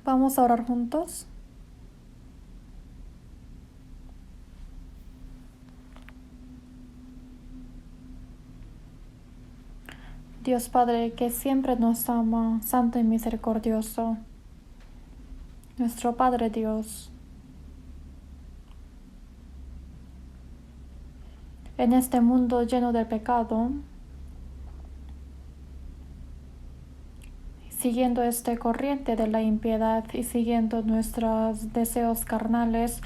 Vamos a orar juntos. Dios Padre, que siempre nos ama, santo y misericordioso, nuestro Padre Dios, en este mundo lleno de pecado, siguiendo esta corriente de la impiedad y siguiendo nuestros deseos carnales,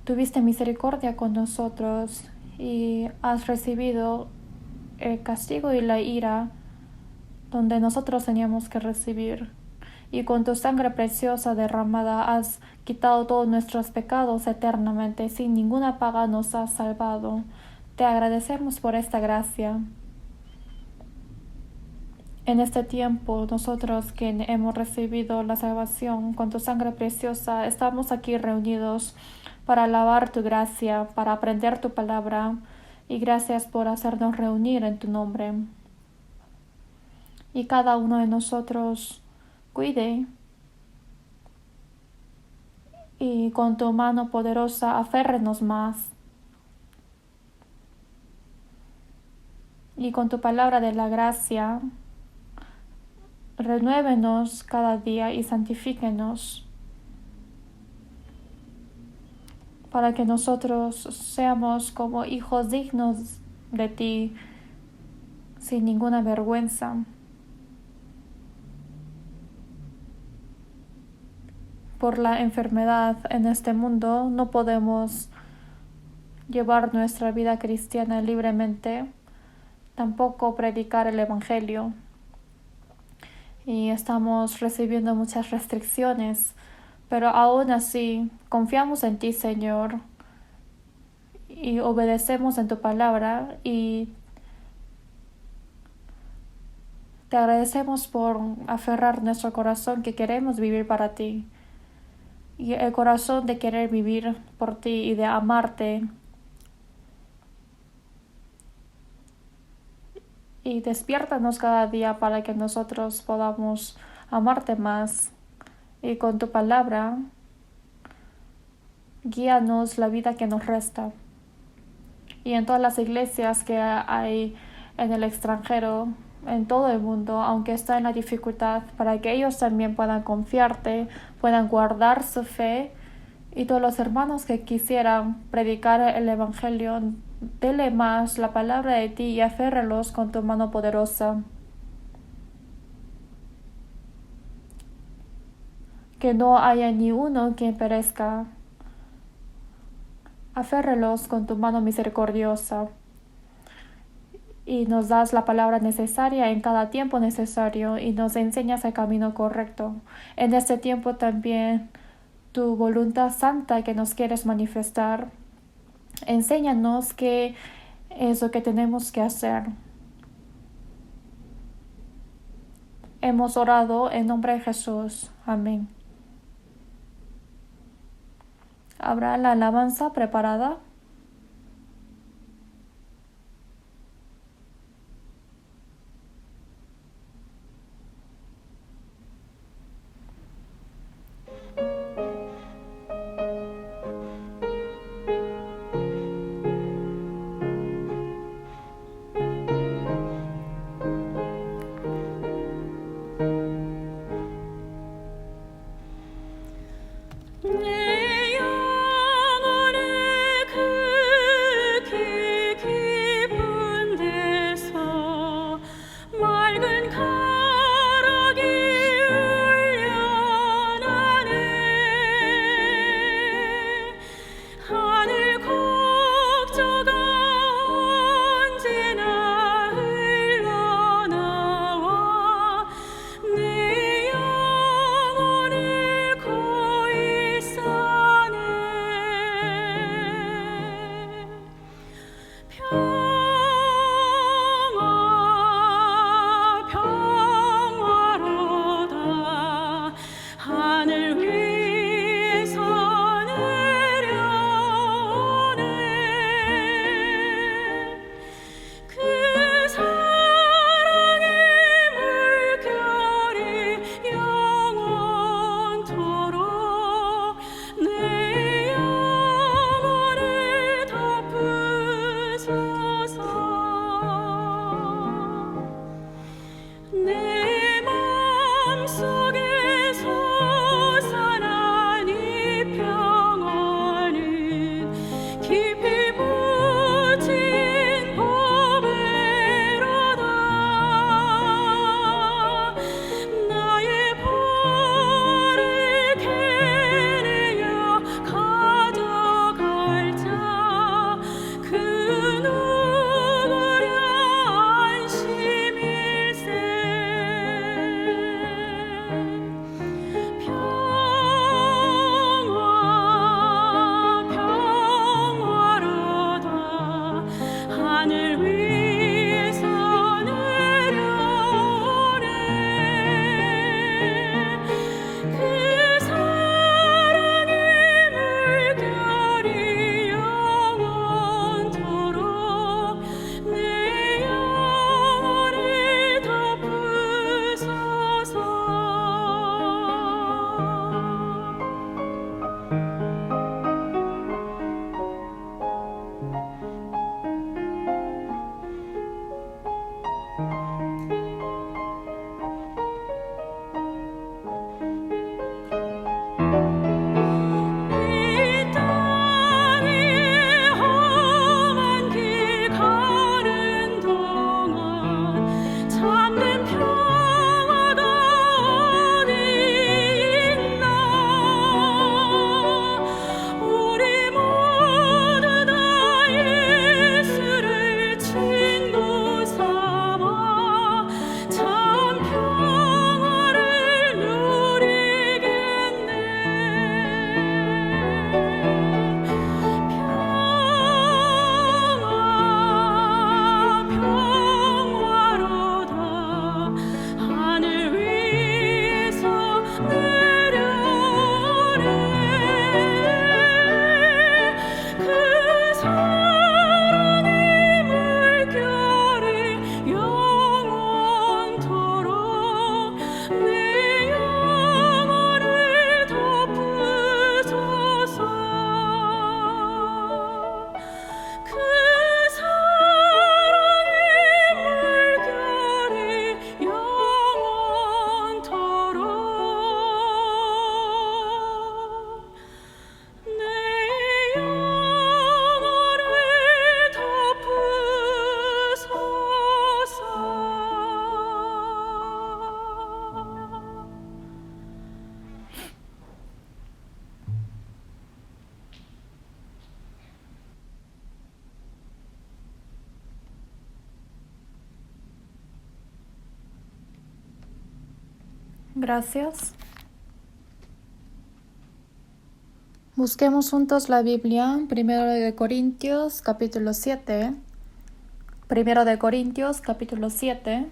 tuviste misericordia con nosotros y has recibido el castigo y la ira donde nosotros teníamos que recibir. Y con tu sangre preciosa derramada has quitado todos nuestros pecados eternamente. Sin ninguna paga nos has salvado. Te agradecemos por esta gracia. En este tiempo, nosotros que hemos recibido la salvación con tu sangre preciosa, estamos aquí reunidos para alabar tu gracia, para aprender tu palabra, y gracias por hacernos reunir en tu nombre. Y cada uno de nosotros cuide y con tu mano poderosa aférrenos más. Y con tu palabra de la gracia, renuévenos cada día y santifíquenos para que nosotros seamos como hijos dignos de ti, sin ninguna vergüenza. Por la enfermedad en este mundo no podemos llevar nuestra vida cristiana libremente, tampoco predicar el Evangelio. Y estamos recibiendo muchas restricciones, pero aún así confiamos en ti, Señor, y obedecemos en tu palabra y te agradecemos por aferrar nuestro corazón que queremos vivir para ti y el corazón de querer vivir por ti y de amarte. Y despiértanos cada día para que nosotros podamos amarte más. Y con tu palabra, guíanos la vida que nos resta. Y en todas las iglesias que hay en el extranjero, en todo el mundo, aunque está en la dificultad, para que ellos también puedan confiarte, puedan guardar su fe. Y todos los hermanos que quisieran predicar el Evangelio, dele más la palabra de ti y aférralos con tu mano poderosa. Que no haya ni uno que perezca. Aférralos con tu mano misericordiosa. Y nos das la palabra necesaria en cada tiempo necesario y nos enseñas el camino correcto. En este tiempo también tu voluntad santa que nos quieres manifestar. Enséñanos qué es lo que tenemos que hacer. Hemos orado en nombre de Jesús. Amén. ¿Habrá la alabanza preparada? 내 영혼을 Gracias. Busquemos juntos la Biblia, Primero de Corintios, capítulo 7. Primero de Corintios, capítulo 7.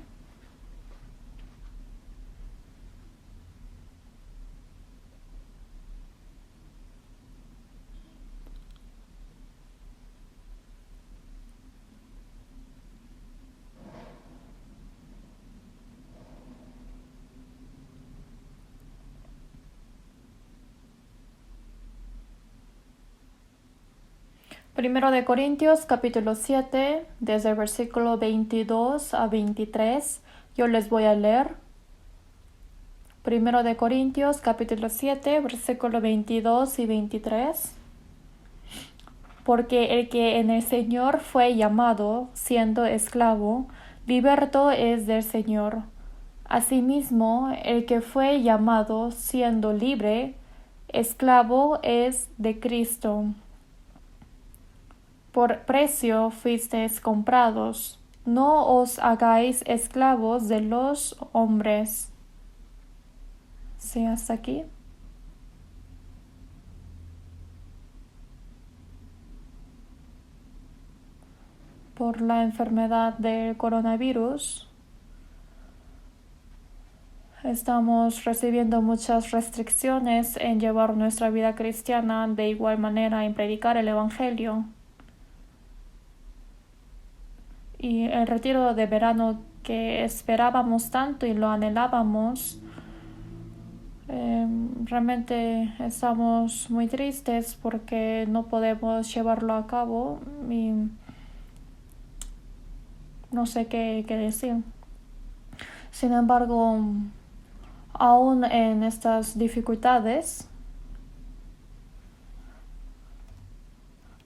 Primero de Corintios, capítulo 7, desde el versículo 22 a 23. Yo les voy a leer. Primero de Corintios, capítulo 7, versículo 22 y 23. Porque el que en el Señor fue llamado, siendo esclavo, liberto es del Señor. Asimismo, el que fue llamado, siendo libre, esclavo es de Cristo. Por precio fuisteis comprados. No os hagáis esclavos de los hombres. ¿Sí, hasta aquí? Por la enfermedad del coronavirus, estamos recibiendo muchas restricciones en llevar nuestra vida cristiana, de igual manera en predicar el Evangelio. Y el retiro de verano que esperábamos tanto y lo anhelábamos, realmente estamos muy tristes porque no podemos llevarlo a cabo y no sé qué decir. Sin embargo, aún en estas dificultades,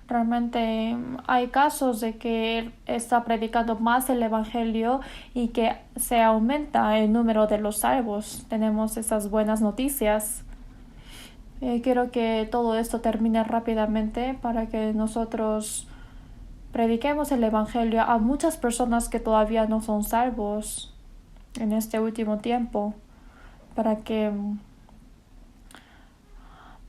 realmente hay casos de que está predicando más el Evangelio y que se aumenta el número de los salvos. Tenemos esas buenas noticias. Quiero que todo esto termine rápidamente para que nosotros prediquemos el Evangelio a muchas personas que todavía no son salvos en este último tiempo, para que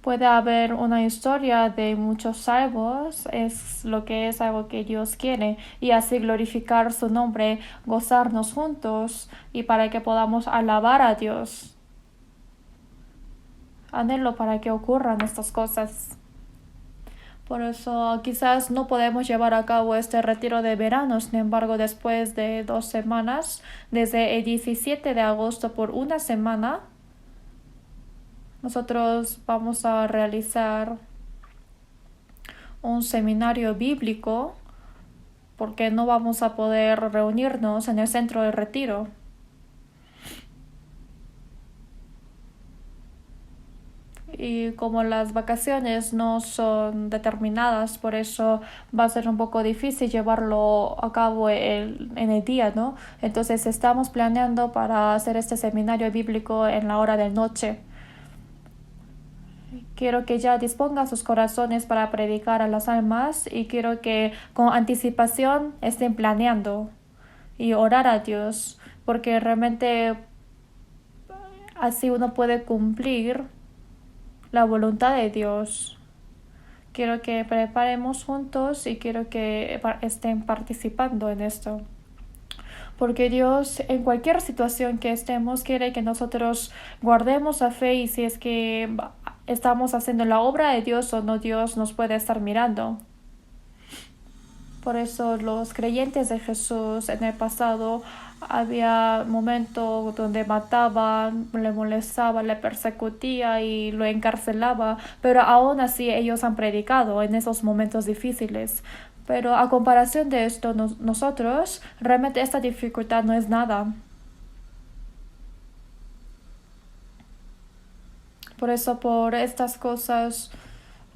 pueda haber una historia de muchos salvos. Es lo que es algo que Dios quiere, y así glorificar su nombre, gozarnos juntos y para que podamos alabar a Dios. Anhelo para que ocurran estas cosas. Por eso quizás no podemos llevar a cabo este retiro de verano. Sin embargo, después de 2 semanas, desde el 17 de agosto por una semana, nosotros vamos a realizar un seminario bíblico, porque no vamos a poder reunirnos en el centro de retiro. Y como las vacaciones no son determinadas, por eso va a ser un poco difícil llevarlo a cabo en el día, ¿no? Entonces estamos planeando para hacer este seminario bíblico en la hora de noche. Quiero que ya dispongan sus corazones para predicar a las almas, y quiero que con anticipación estén planeando y orar a Dios, porque realmente así uno puede cumplir la voluntad de Dios. Quiero que preparemos juntos y quiero que estén participando en esto. Porque Dios, en cualquier situación que estemos, quiere que nosotros guardemos la fe, y si es que estamos haciendo la obra de Dios o no, Dios nos puede estar mirando. Por eso los creyentes de Jesús en el pasado, había momentos donde mataban, le molestaba, le persecutía y lo encarcelaba, pero aún así ellos han predicado en esos momentos difíciles. Pero a comparación de esto, nosotros, realmente esta dificultad no es nada. Por eso, por estas cosas,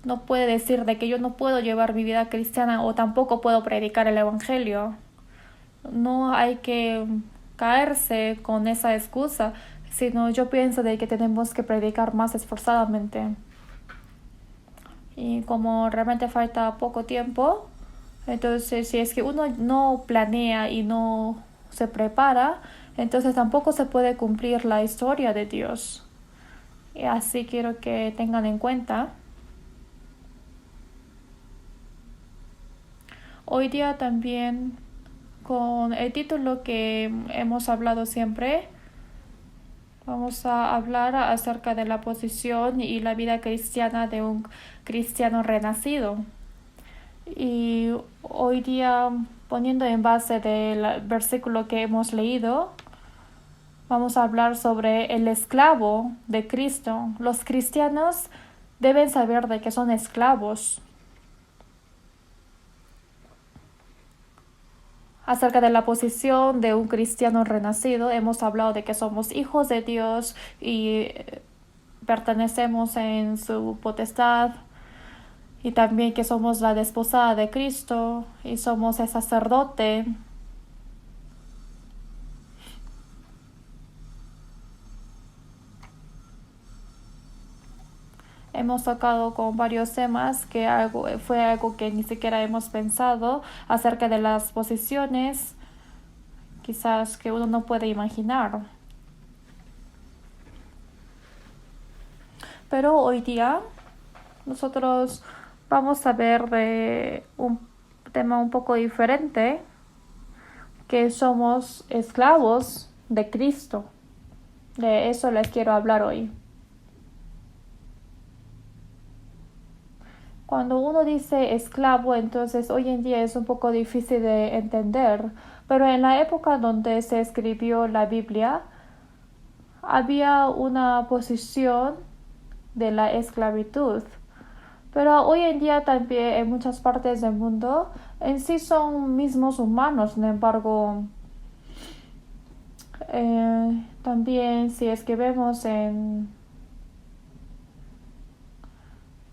no puede decir de que yo no puedo llevar mi vida cristiana o tampoco puedo predicar el Evangelio. No hay que caerse con esa excusa, sino yo pienso de que tenemos que predicar más esforzadamente. Y como realmente falta poco tiempo, entonces si es que uno no planea y no se prepara, entonces tampoco se puede cumplir la historia de Dios. Y así quiero que tengan en cuenta. Hoy día también, con el título que hemos hablado siempre, vamos a hablar acerca de la posición y la vida cristiana de un cristiano renacido. Y hoy día, poniendo en base del versículo que hemos leído, vamos a hablar sobre el esclavo de Cristo. Los cristianos deben saber de que son esclavos. Acerca de la posición de un cristiano renacido, hemos hablado de que somos hijos de Dios y pertenecemos en su potestad, y también que somos la desposada de Cristo y somos el sacerdote. Hemos tocado con varios temas que fue algo que ni siquiera hemos pensado acerca de las posiciones, quizás que uno no puede imaginar. Pero hoy día nosotros vamos a ver de un tema un poco diferente, que somos esclavos de Cristo. De eso les quiero hablar hoy. Cuando uno dice esclavo, entonces hoy en día es un poco difícil de entender, pero en la época donde se escribió la Biblia, había una posición de la esclavitud. Pero hoy en día también en muchas partes del mundo en sí son mismos humanos, sin embargo, también si es que vemos en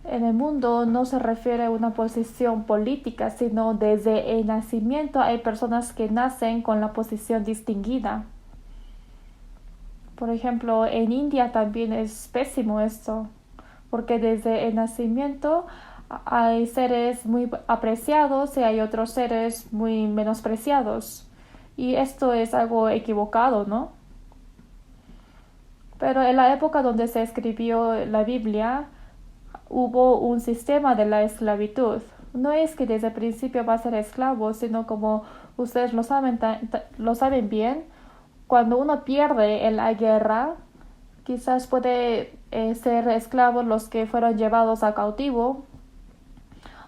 el mundo, no se refiere a una posición política, sino desde el nacimiento hay personas que nacen con la posición distinguida. Por ejemplo, en India también es pésimo esto, porque desde el nacimiento hay seres muy apreciados y hay otros seres muy menospreciados. Y esto es algo equivocado, ¿no? Pero en la época donde se escribió la Biblia, hubo un sistema de la esclavitud. No es que desde el principio va a ser esclavo, sino como ustedes lo saben bien, cuando uno pierde en la guerra, quizás puede ser esclavos los que fueron llevados a cautivo,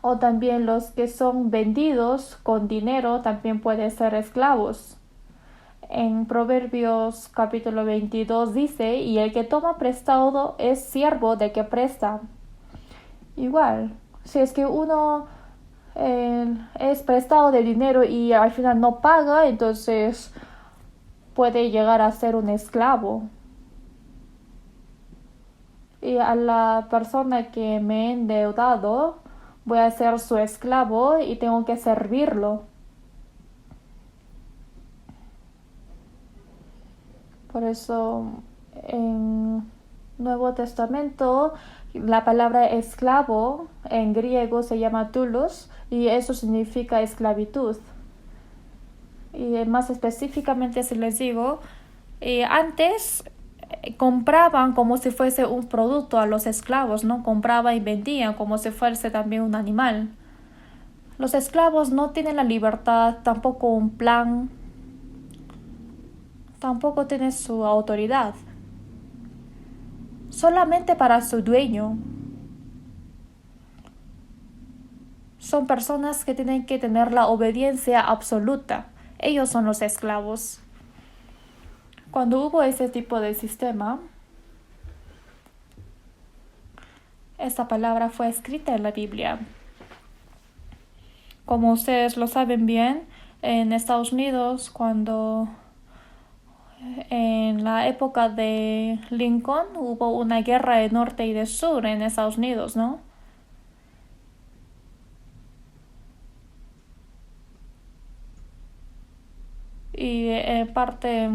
o también los que son vendidos con dinero también pueden ser esclavos. En Proverbios capítulo 22 dice, y el que toma prestado es siervo de que presta. Igual, si es que uno es prestado de dinero y al final no paga, entonces puede llegar a ser un esclavo. Y a la persona que me he endeudado, voy a ser su esclavo y tengo que servirlo. Por eso en Nuevo Testamento la palabra esclavo en griego se llama doulos y eso significa esclavitud. Y más específicamente si les digo, antes compraban como si fuese un producto a los esclavos, ¿no? Compraban y vendían como si fuese también un animal. Los esclavos no tienen la libertad, tampoco un plan, tampoco tienen su autoridad. Solamente para su dueño. Son personas que tienen que tener la obediencia absoluta. Ellos son los esclavos. Cuando hubo ese tipo de sistema, esta palabra fue escrita en la Biblia. Como ustedes lo saben bien, en Estados Unidos, cuando en la época de Lincoln hubo una guerra de norte y de sur en Estados Unidos, ¿no? Y parte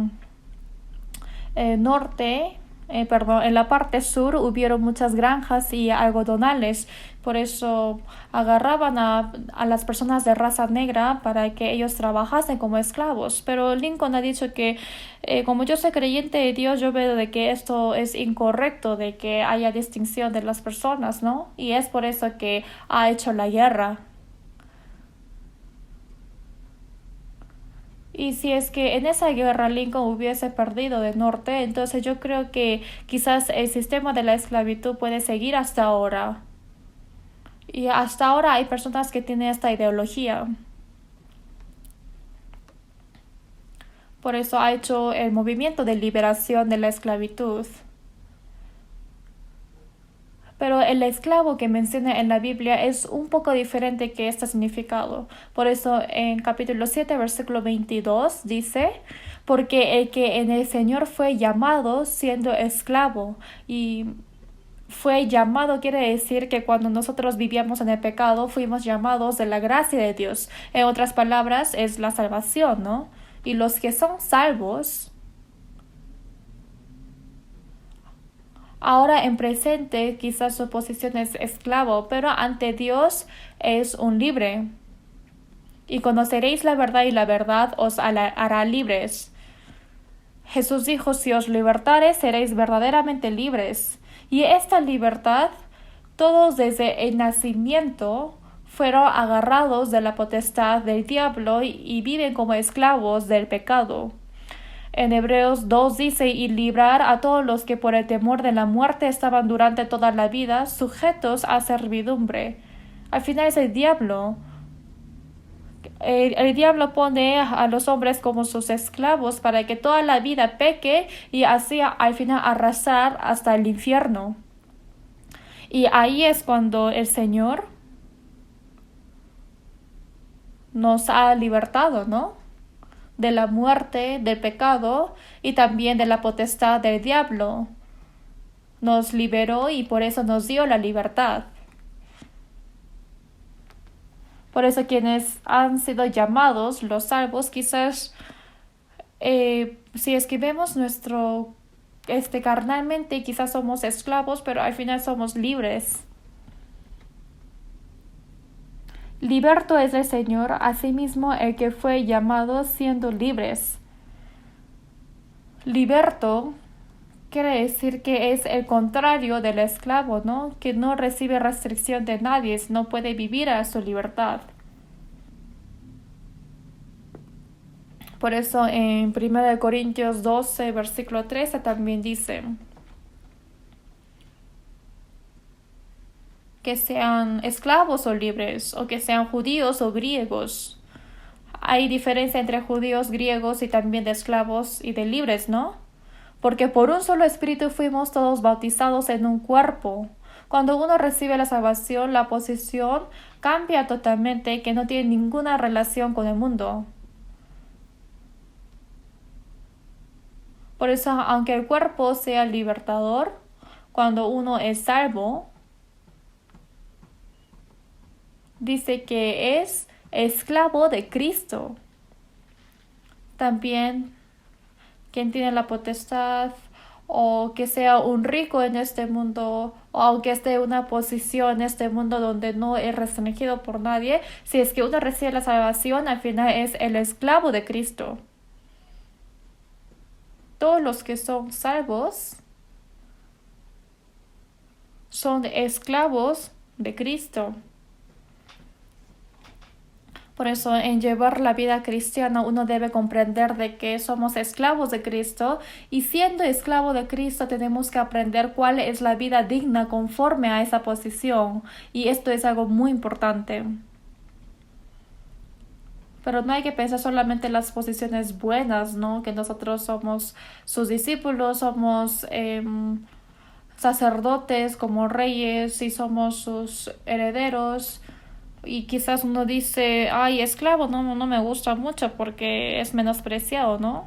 norte en la parte sur hubieron muchas granjas y algodonales. Por eso agarraban a las personas de raza negra para que ellos trabajasen como esclavos. Pero Lincoln ha dicho que como yo soy creyente de Dios, yo veo de que esto es incorrecto, de que haya distinción de las personas, ¿no? Y es por eso que ha hecho la guerra. Y si es que en esa guerra Lincoln hubiese perdido de norte, entonces yo creo que quizás el sistema de la esclavitud puede seguir hasta ahora. Y hasta ahora hay personas que tienen esta ideología. Por eso ha hecho el movimiento de liberación de la esclavitud. Pero el esclavo que menciona en la Biblia es un poco diferente que este significado. Por eso en capítulo 7, versículo 22 dice, porque el que en el Señor fue llamado siendo esclavo. Y fue llamado quiere decir que cuando nosotros vivíamos en el pecado fuimos llamados de la gracia de Dios. En otras palabras es la salvación, ¿no? Y los que son salvos ahora en presente quizás su posición es esclavo, pero ante Dios es un libre. Y conoceréis la verdad y la verdad os hará libres. Jesús dijo, si os libertares seréis verdaderamente libres. Y esta libertad, todos desde el nacimiento fueron agarrados de la potestad del diablo y viven como esclavos del pecado. En Hebreos 2 dice, y librar a todos los que por el temor de la muerte estaban durante toda la vida sujetos a servidumbre. Al final es el diablo. El diablo pone a los hombres como sus esclavos para que toda la vida peque y así al final arrasar hasta el infierno. Y ahí es cuando el Señor nos ha libertado, ¿no? De la muerte, del pecado y también de la potestad del diablo. Nos liberó y por eso nos dio la libertad. Por eso quienes han sido llamados, los salvos, quizás si es que vemos nuestro carnalmente, quizás somos esclavos, pero al final somos libres. Liberto es el Señor, asimismo el que fue llamado siendo libres. Liberto quiere decir que es el contrario del esclavo, ¿no? Que no recibe restricción de nadie, no puede vivir a su libertad. Por eso en 1 Corintios 12, versículo 13 también dice que sean esclavos o libres, o que sean judíos o griegos. Hay diferencia entre judíos, griegos y también de esclavos y de libres, ¿no? Porque por un solo espíritu fuimos todos bautizados en un cuerpo. Cuando uno recibe la salvación, la posición cambia totalmente, que no tiene ninguna relación con el mundo. Por eso, aunque el cuerpo sea libertador, cuando uno es salvo, dice que es esclavo de Cristo. También quien tiene la potestad o que sea un rico en este mundo o aunque esté en una posición en este mundo donde no es restringido por nadie, si es que uno recibe la salvación, al final es el esclavo de Cristo. Todos los que son salvos son esclavos de Cristo. Por eso, en llevar la vida cristiana, uno debe comprender de que somos esclavos de Cristo y siendo esclavo de Cristo tenemos que aprender cuál es la vida digna conforme a esa posición. Y esto es algo muy importante. Pero no hay que pensar solamente en las posiciones buenas, ¿no? Que nosotros somos sus discípulos, somos sacerdotes como reyes y somos sus herederos. Y quizás uno dice, ay, esclavo, no me gusta mucho porque es menospreciado, ¿no?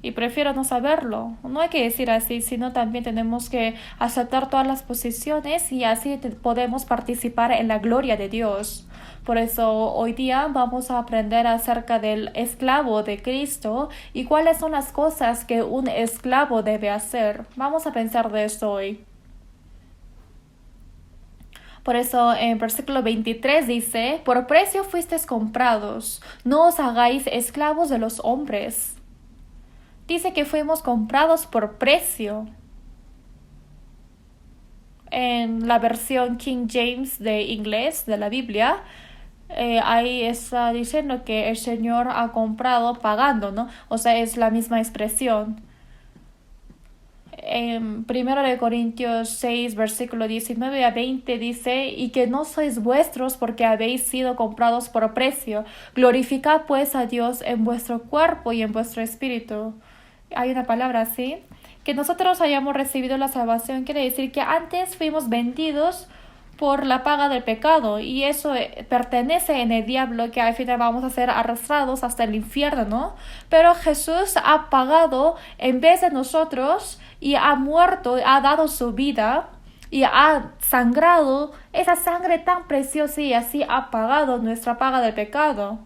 y prefiero no saberlo. No hay que decir así, sino también tenemos que aceptar todas las posiciones y así podemos participar en la gloria de Dios. Por eso hoy día vamos a aprender acerca del esclavo de Cristo y cuáles son las cosas que un esclavo debe hacer. Vamos a pensar de esto hoy. Por eso en versículo 23 dice, por precio fuisteis comprados, no os hagáis esclavos de los hombres. Dice que fuimos comprados por precio. En la versión King James de inglés de la Biblia, ahí está diciendo que el Señor ha comprado pagando, ¿no? O sea, es la misma expresión. En 1 Corintios 6, versículo 19 a 20 dice, y que no sois vuestros porque habéis sido comprados por precio. Glorificad pues a Dios en vuestro cuerpo y en vuestro espíritu. Hay una palabra así. Que nosotros hayamos recibido la salvación quiere decir que antes fuimos vendidos por la paga del pecado y eso pertenece en el diablo, que al final vamos a ser arrastrados hasta el infierno, ¿no? Pero Jesús ha pagado en vez de nosotros y ha muerto, ha dado su vida y ha sangrado esa sangre tan preciosa y así ha pagado nuestra paga del pecado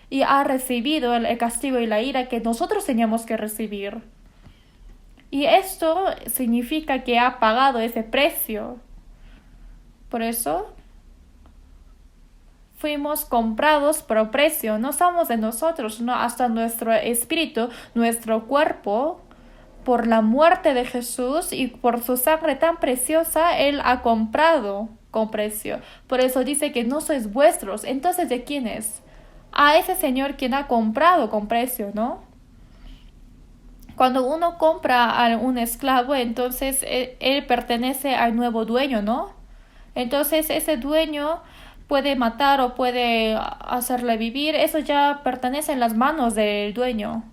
y ha recibido el castigo y la ira que nosotros teníamos que recibir. Y esto significa que ha pagado ese precio. Por eso fuimos comprados por precio. No somos de nosotros, no, hasta nuestro espíritu, nuestro cuerpo, por la muerte de Jesús y por su sangre tan preciosa, Él ha comprado con precio. Por eso dice que no sois vuestros. Entonces, ¿de quién es? A ese Señor quien ha comprado con precio, ¿no? Cuando uno compra a un esclavo, entonces él pertenece al nuevo dueño, ¿no? Entonces ese dueño puede matar o puede hacerle vivir, eso ya pertenece en las manos del dueño.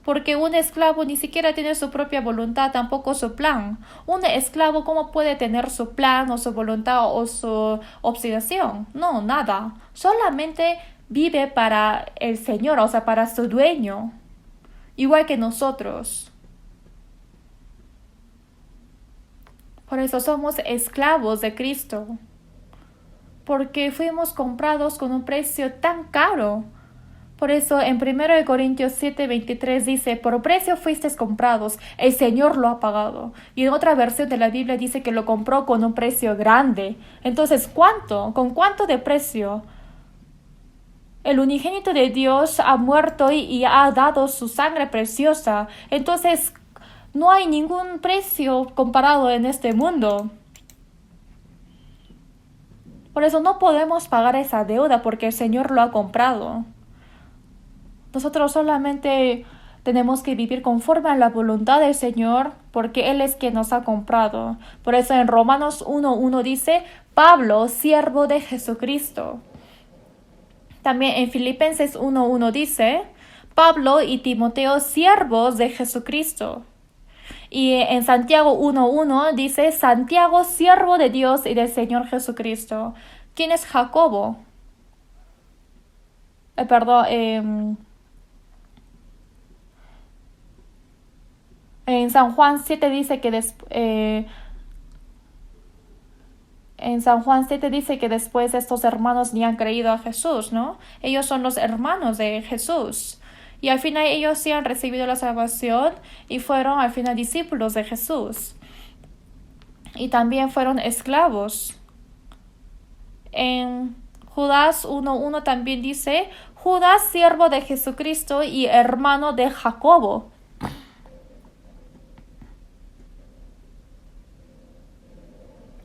Porque un esclavo ni siquiera tiene su propia voluntad, tampoco su plan. Un esclavo, ¿cómo puede tener su plan o su voluntad o su obstinación? No, nada. Solamente vive para el Señor, o sea, para su dueño. Igual que nosotros. Por eso somos esclavos de Cristo. Porque fuimos comprados con un precio tan caro. Por eso en 1 Corintios 7:23 dice, por precio fuisteis comprados, el Señor lo ha pagado. Y en otra versión de la Biblia dice que lo compró con un precio grande. Entonces, ¿cuánto? ¿Con cuánto de precio? El unigénito de Dios ha muerto y ha dado su sangre preciosa. Entonces, no hay ningún precio comparado en este mundo. Por eso no podemos pagar esa deuda porque el Señor lo ha comprado. Nosotros solamente tenemos que vivir conforme a la voluntad del Señor porque Él es quien nos ha comprado. Por eso en Romanos 1:1 dice, Pablo, siervo de Jesucristo. También en Filipenses 1:1 dice, Pablo y Timoteo, siervos de Jesucristo. Y en Santiago 1:1 dice, Santiago, siervo de Dios y del Señor Jesucristo. ¿Quién es Jacobo? En San Juan 7 dice que en San Juan 7 dice que después estos hermanos ni han creído a Jesús, ¿no? Ellos son los hermanos de Jesús. Y al final ellos sí han recibido la salvación y fueron al final discípulos de Jesús. Y también fueron esclavos. En Judas 1:1 también dice, Judas, siervo de Jesucristo y hermano de Jacobo.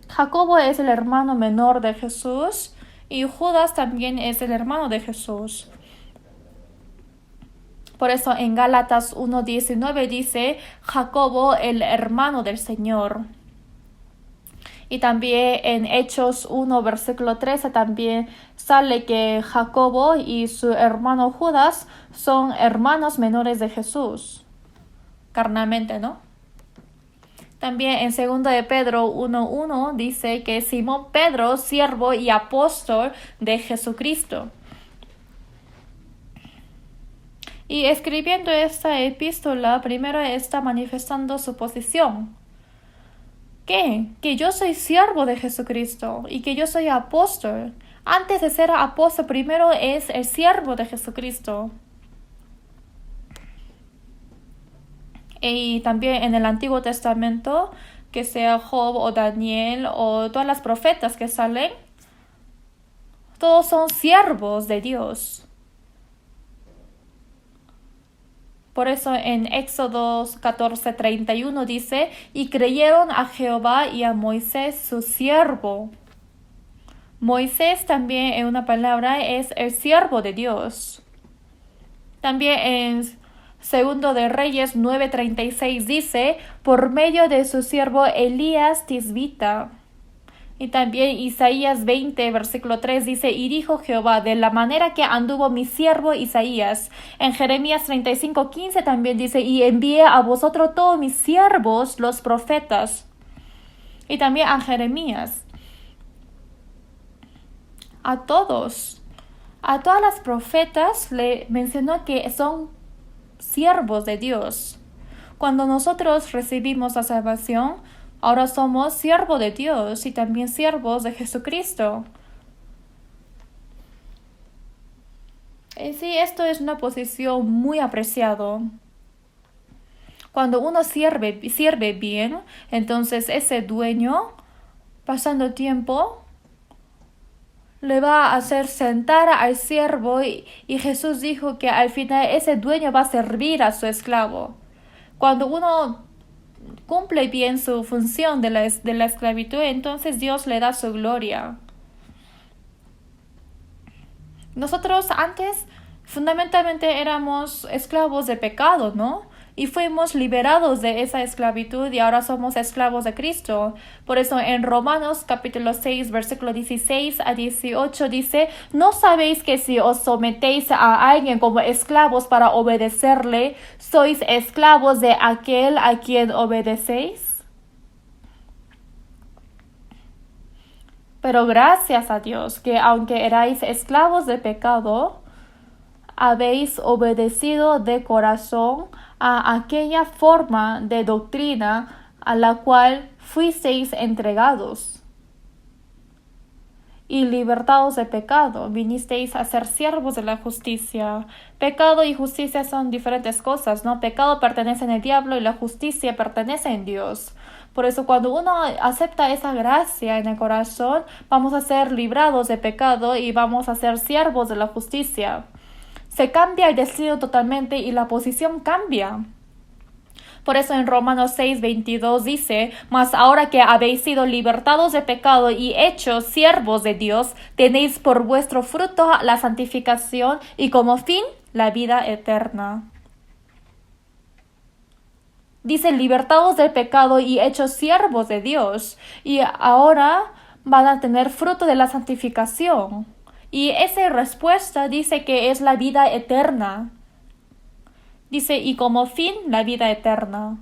Jacobo es el hermano menor de Jesús y Judas también es el hermano de Jesús. Por eso en Gálatas 1:19 dice Jacobo el hermano del Señor. Y también en Hechos 1 versículo 13 también sale que Jacobo y su hermano Judas son hermanos menores de Jesús. Carnalmente, ¿no? También en 2 de Pedro 1:1 dice que Simón Pedro, siervo y apóstol de Jesucristo. Y escribiendo esta epístola, primero está manifestando su posición. ¿Qué? Que yo soy siervo de Jesucristo y que yo soy apóstol. Antes de ser apóstol, primero es el siervo de Jesucristo. Y también en el Antiguo Testamento, que sea Job o Daniel o todas las profetas que salen, todos son siervos de Dios. Por eso en Éxodo 14:31 dice, y creyeron a Jehová y a Moisés su siervo. Moisés también en una palabra es el siervo de Dios. También en Segundo de Reyes 9:36 dice, por medio de su siervo Elías Tisbita. Y también Isaías 20, versículo 3 dice, y dijo Jehová, de la manera que anduvo mi siervo Isaías. En Jeremías 35:15 también dice, y envié a vosotros todos mis siervos, los profetas. Y también a Jeremías. A todas las profetas le mencionó que son siervos de Dios. Cuando nosotros recibimos la salvación, ahora somos siervos de Dios y también siervos de Jesucristo. En sí, esto es una posición muy apreciada. Cuando uno sirve bien, entonces ese dueño, pasando tiempo, le va a hacer sentar al siervo y Jesús dijo que al final ese dueño va a servir a su esclavo. Cuando uno cumple bien su función de la esclavitud, entonces Dios le da su gloria. Nosotros antes fundamentalmente éramos esclavos de pecado, ¿no? Y fuimos liberados de esa esclavitud y ahora somos esclavos de Cristo. Por eso en Romanos capítulo 6, versículo 16 a 18 dice, ¿no sabéis que si os sometéis a alguien como esclavos para obedecerle, sois esclavos de aquel a quien obedecéis? Pero gracias a Dios que aunque erais esclavos de pecado, habéis obedecido de corazón a aquella forma de doctrina a la cual fuisteis entregados. Y libertados de pecado, vinisteis a ser siervos de la justicia. Pecado y justicia son diferentes cosas, ¿no? Pecado pertenece en el diablo y la justicia pertenece en Dios. Por eso cuando uno acepta esa gracia en el corazón, vamos a ser librados de pecado y vamos a ser siervos de la justicia. Se cambia el destino totalmente y la posición cambia. Por eso en Romanos 6:22 dice, mas ahora que habéis sido libertados de pecado y hechos siervos de Dios, tenéis por vuestro fruto la santificación y como fin la vida eterna. Dice, libertados del pecado y hechos siervos de Dios. Y ahora van a tener fruto de la santificación. Y esa respuesta dice que es la vida eterna. Dice, y como fin, la vida eterna.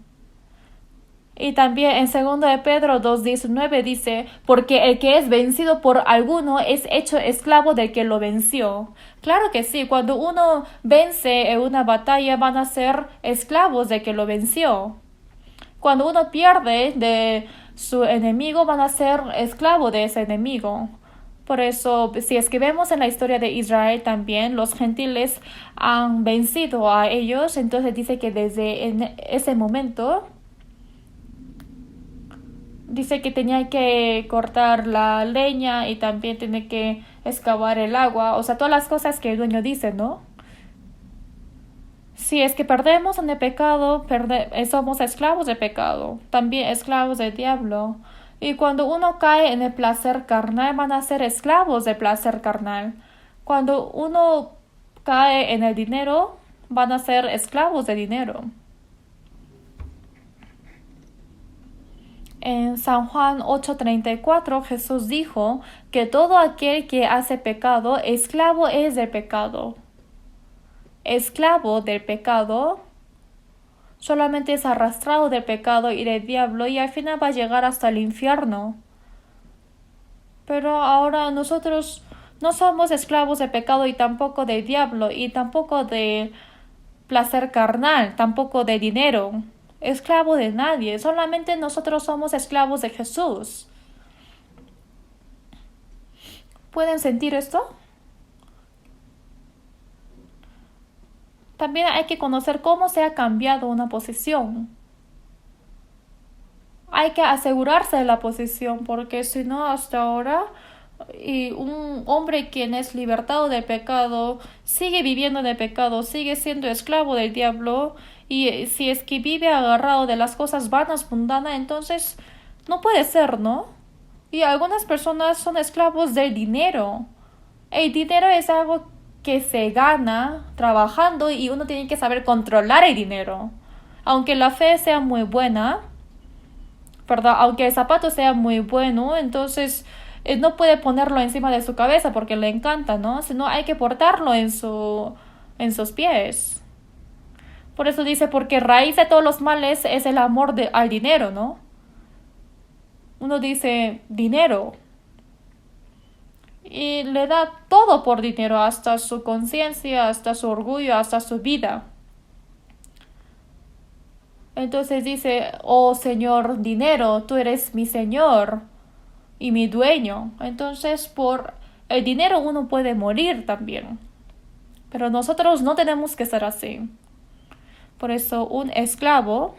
Y también en 2 de Pedro 2:19 dice, porque el que es vencido por alguno es hecho esclavo del que lo venció. Claro que sí, cuando uno vence en una batalla van a ser esclavos del que lo venció. Cuando uno pierde de su enemigo van a ser esclavos de ese enemigo. Por eso, si es que vemos en la historia de Israel también, los gentiles han vencido a ellos, entonces dice que desde ese momento, dice que tenía que cortar la leña y también tiene que excavar el agua, o sea, todas las cosas que el dueño dice, ¿no? Si es que perdemos en el pecado, somos esclavos del pecado, también esclavos del diablo. Y cuando uno cae en el placer carnal, van a ser esclavos del placer carnal. Cuando uno cae en el dinero, van a ser esclavos de dinero. En San Juan 8:34 Jesús dijo que todo aquel que hace pecado, esclavo es del pecado. Esclavo del pecado solamente es arrastrado del pecado y del diablo y al final va a llegar hasta el infierno. Pero ahora nosotros no somos esclavos del pecado y tampoco del diablo y tampoco de placer carnal, tampoco de dinero, esclavo de nadie. Solamente nosotros somos esclavos de Jesús. ¿Pueden sentir esto? También hay que conocer cómo se ha cambiado una posición. Hay que asegurarse de la posición, porque si no, hasta ahora, y un hombre quien es libertado del pecado sigue viviendo de pecado, sigue siendo esclavo del diablo, y si es que vive agarrado de las cosas vanas, mundanas, entonces no puede ser, ¿no? Y algunas personas son esclavos del dinero. El dinero es algo que se gana trabajando y uno tiene que saber controlar el dinero. Aunque la fe sea muy buena, ¿verdad? Aunque el zapato sea muy bueno, entonces no puede ponerlo encima de su cabeza porque le encanta, ¿no? Sino hay que portarlo en sus pies. Por eso dice, porque raíz de todos los males es el amor al dinero, ¿no? Uno dice, dinero. Y le da todo por dinero, hasta su conciencia, hasta su orgullo, hasta su vida. Entonces dice, oh Señor dinero, tú eres mi Señor y mi dueño. Entonces por el dinero uno puede morir también. Pero nosotros no tenemos que ser así. Por eso un esclavo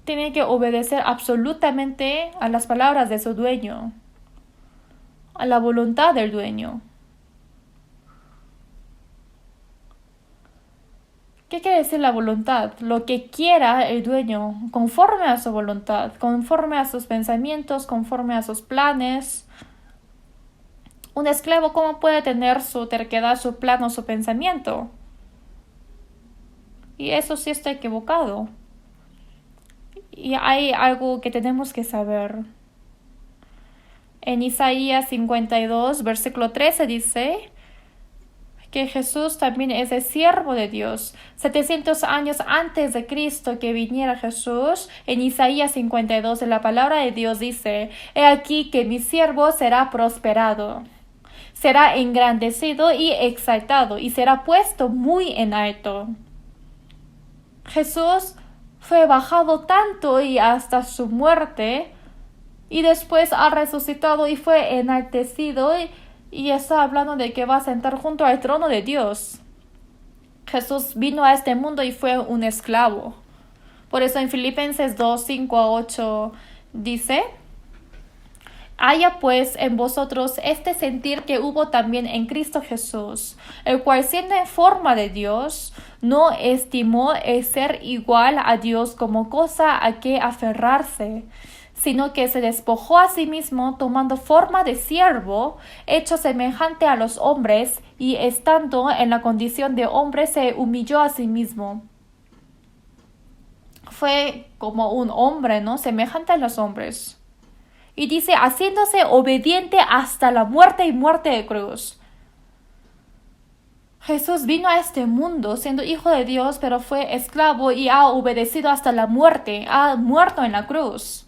tiene que obedecer absolutamente a las palabras de su dueño, a la voluntad del dueño. ¿Qué quiere decir la voluntad? Lo que quiera el dueño, conforme a su voluntad, conforme a sus pensamientos, conforme a sus planes. Un esclavo, ¿cómo puede tener su terquedad, su plan o su pensamiento? Y eso sí está equivocado. Y hay algo que tenemos que saber. En Isaías 52, versículo 13 dice que Jesús también es el siervo de Dios. 700 años antes de Cristo que viniera Jesús, en Isaías 52, la palabra de Dios dice, he aquí que mi siervo será prosperado, será engrandecido y exaltado, y será puesto muy en alto. Jesús fue bajado tanto y hasta su muerte, y después ha resucitado y fue enaltecido, y está hablando de que va a sentar junto al trono de Dios. Jesús vino a este mundo y fue un esclavo. Por eso en Filipenses 2, 5 a 8 dice, haya pues en vosotros este sentir que hubo también en Cristo Jesús, el cual siendo en forma de Dios, no estimó el ser igual a Dios como cosa a que aferrarse, sino que se despojó a sí mismo, tomando forma de siervo, hecho semejante a los hombres, y estando en la condición de hombre, se humilló a sí mismo. Fue como un hombre, ¿no? Semejante a los hombres. Y dice, haciéndose obediente hasta la muerte y muerte de cruz. Jesús vino a este mundo siendo hijo de Dios, pero fue esclavo y ha obedecido hasta la muerte, ha muerto en la cruz.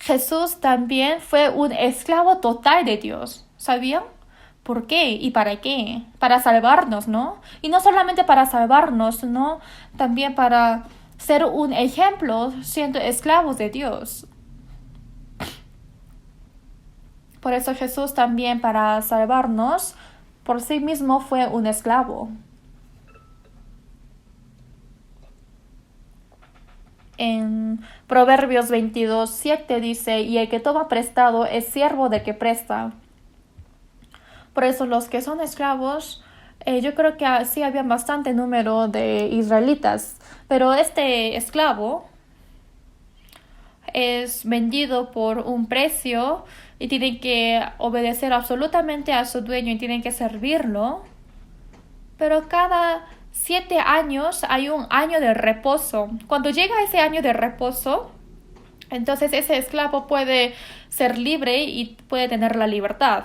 Jesús también fue un esclavo total de Dios, ¿sabían? ¿Por qué y para qué? Para salvarnos, ¿no? Y no solamente para salvarnos, ¿no? También para ser un ejemplo siendo esclavos de Dios. Por eso Jesús también para salvarnos, por sí mismo fue un esclavo. En Proverbios 22, 7 dice, y el que toma prestado es siervo del que presta. Por eso los que son esclavos, yo creo que sí había bastante número de israelitas, pero este esclavo es vendido por un precio y tienen que obedecer absolutamente a su dueño y tienen que servirlo. Pero cada 7 años hay un año de reposo. Cuando llega ese año de reposo, entonces ese esclavo puede ser libre y puede tener la libertad.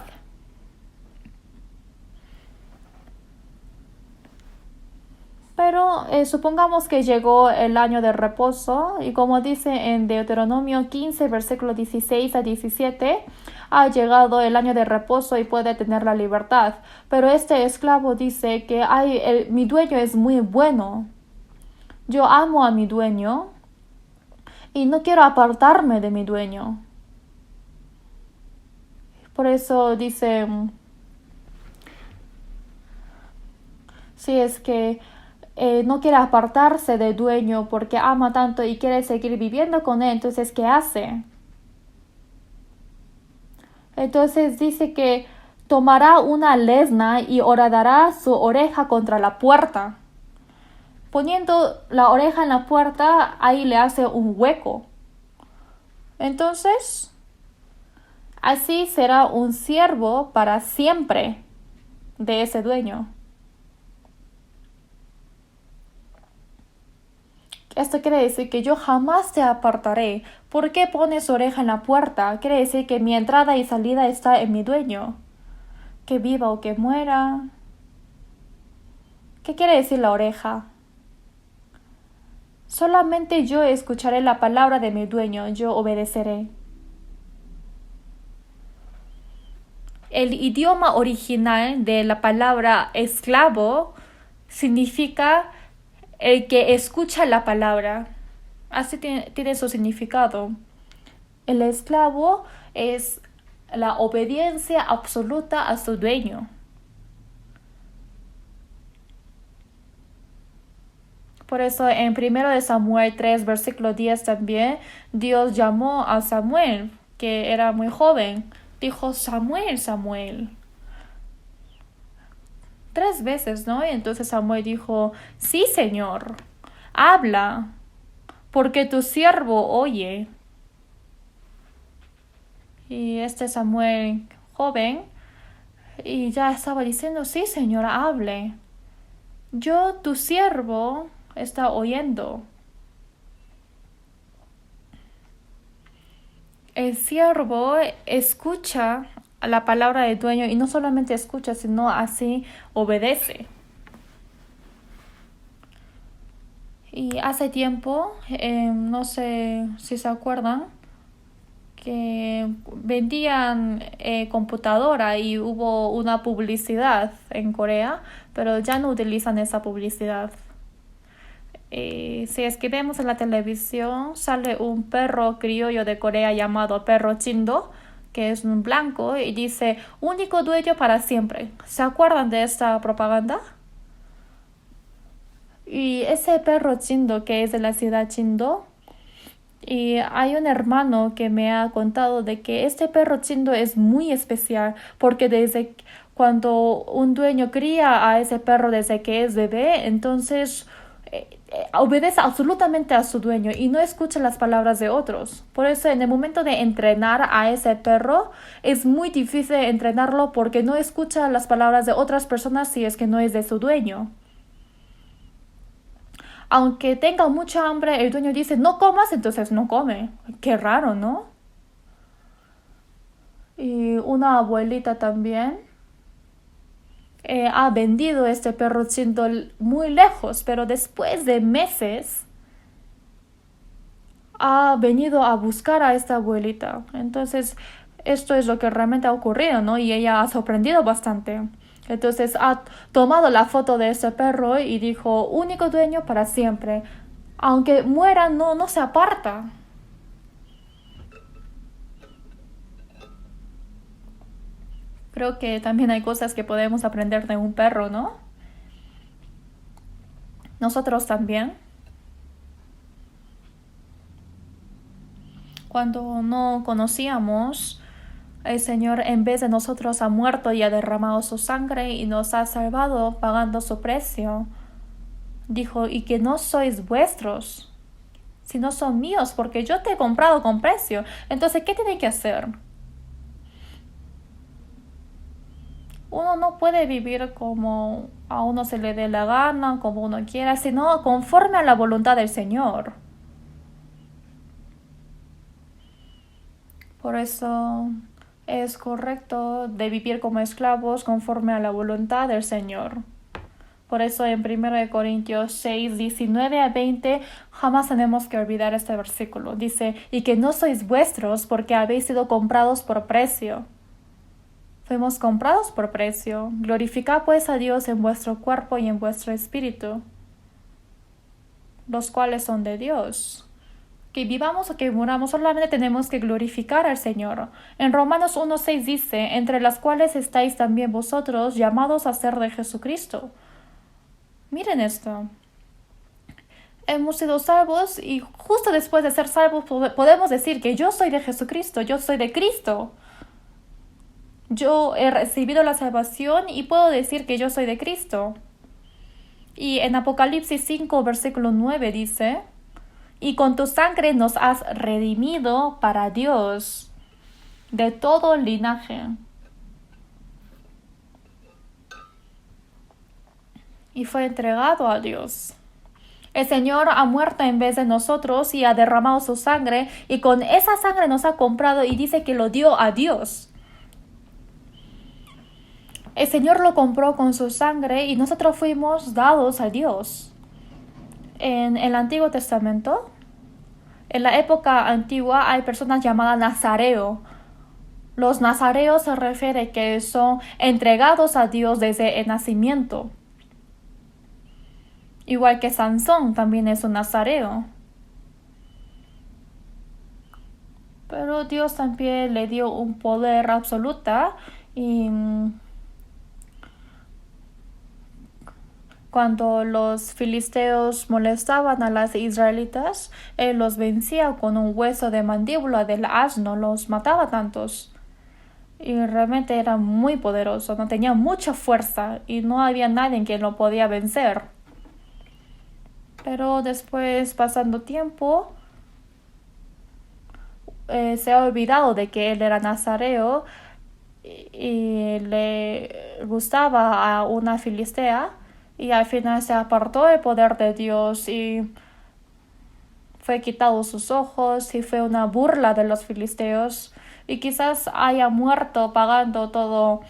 Pero supongamos que llegó el año de reposo y como dice en Deuteronomio 15, versículo 16 a 17, ha llegado el año de reposo y puede tener la libertad. Pero este esclavo dice que mi dueño es muy bueno. Yo amo a mi dueño y no quiero apartarme de mi dueño. Por eso dice, si es que no quiere apartarse del dueño porque ama tanto y quiere seguir viviendo con él, entonces ¿qué hace? Entonces dice que tomará una lesna y horadará su oreja contra la puerta. Poniendo la oreja en la puerta, ahí le hace un hueco. Entonces, así será un siervo para siempre de ese dueño. Esto quiere decir que yo jamás te apartaré. ¿Por qué pones oreja en la puerta? Quiere decir que mi entrada y salida está en mi dueño. Que viva o que muera. ¿Qué quiere decir la oreja? Solamente yo escucharé la palabra de mi dueño, yo obedeceré. El idioma original de la palabra esclavo significa el que escucha la palabra. Así tiene su significado. El esclavo es la obediencia absoluta a su dueño. Por eso en 1 Samuel 3, versículo 10 también, Dios llamó a Samuel, que era muy joven. Dijo, Samuel, Samuel. 3 veces, ¿no? Y entonces Samuel dijo, sí, Señor, habla, porque tu siervo oye. Y este Samuel joven, y ya estaba diciendo, sí, Señor, hable. Yo, tu siervo, está oyendo. El siervo escucha la palabra del dueño y no solamente escucha, sino así obedece. Y hace tiempo, no sé si se acuerdan, que vendían computadora y hubo una publicidad en Corea, pero ya no utilizan esa publicidad. Si es que vemos en la televisión, sale un perro criollo de Corea llamado perro chindo, que es un blanco, y dice, único dueño para siempre. ¿Se acuerdan de esta propaganda? Y ese perro chindo, que es de la ciudad Chindo, y hay un hermano que me ha contado de que este perro chindo es muy especial, porque desde cuando un dueño cría a ese perro desde que es bebé, entonces obedece absolutamente a su dueño y no escucha las palabras de otros. Por eso en el momento de entrenar a ese perro es muy difícil entrenarlo porque no escucha las palabras de otras personas si es que no es de su dueño. Aunque tenga mucha hambre, el dueño dice no comas, entonces no come. Qué raro, ¿no? Y una abuelita también ha vendido este perro chindo muy lejos, pero después de meses ha venido a buscar a esta abuelita. Entonces, esto es lo que realmente ha ocurrido, ¿no? Y ella ha sorprendido bastante. Entonces, ha tomado la foto de ese perro y dijo, único dueño para siempre. Aunque muera, no se aparta. Creo que también hay cosas que podemos aprender de un perro, ¿no? Nosotros también. Cuando no conocíamos, el Señor en vez de nosotros ha muerto y ha derramado su sangre y nos ha salvado pagando su precio. Dijo, y que no sois vuestros, sino son míos, porque yo te he comprado con precio. Entonces, ¿qué tiene que hacer? Uno no puede vivir como a uno se le dé la gana, como uno quiera, sino conforme a la voluntad del Señor. Por eso es correcto de vivir como esclavos conforme a la voluntad del Señor. Por eso en 1 Corintios 6, 19 a 20, jamás tenemos que olvidar este versículo. Dice, y que no sois vuestros porque habéis sido comprados por precio. Fuimos comprados por precio. Glorificad pues a Dios en vuestro cuerpo y en vuestro espíritu, los cuales son de Dios. Que vivamos o que muramos, solamente tenemos que glorificar al Señor. En Romanos 1:6 dice, entre las cuales estáis también vosotros llamados a ser de Jesucristo. Miren esto. Hemos sido salvos y justo después de ser salvos podemos decir que yo soy de Jesucristo, yo soy de Cristo. Yo he recibido la salvación y puedo decir que yo soy de Cristo. Y en Apocalipsis 5, versículo 9 dice, y con tu sangre nos has redimido para Dios de todo linaje. Y fue entregado a Dios. El Señor ha muerto en vez de nosotros y ha derramado su sangre, y con esa sangre nos ha comprado y dice que lo dio a Dios. El Señor lo compró con su sangre y nosotros fuimos dados a Dios. En el Antiguo Testamento, en la época antigua, hay personas llamadas nazareo. Los nazareos se refiere que son entregados a Dios desde el nacimiento. Igual que Sansón también es un nazareo. Pero Dios también le dio un poder absoluto y cuando los filisteos molestaban a los israelitas, él los vencía con un hueso de mandíbula del asno, los mataba tantos. Y realmente era muy poderoso, no tenía mucha fuerza y no había nadie en quien lo podía vencer. Pero después, pasando tiempo, se ha olvidado de que él era nazareo y le gustaba a una filistea. Y al final se apartó el poder de Dios y fue quitado sus ojos y fue una burla de los filisteos. Y quizás haya muerto pagando todo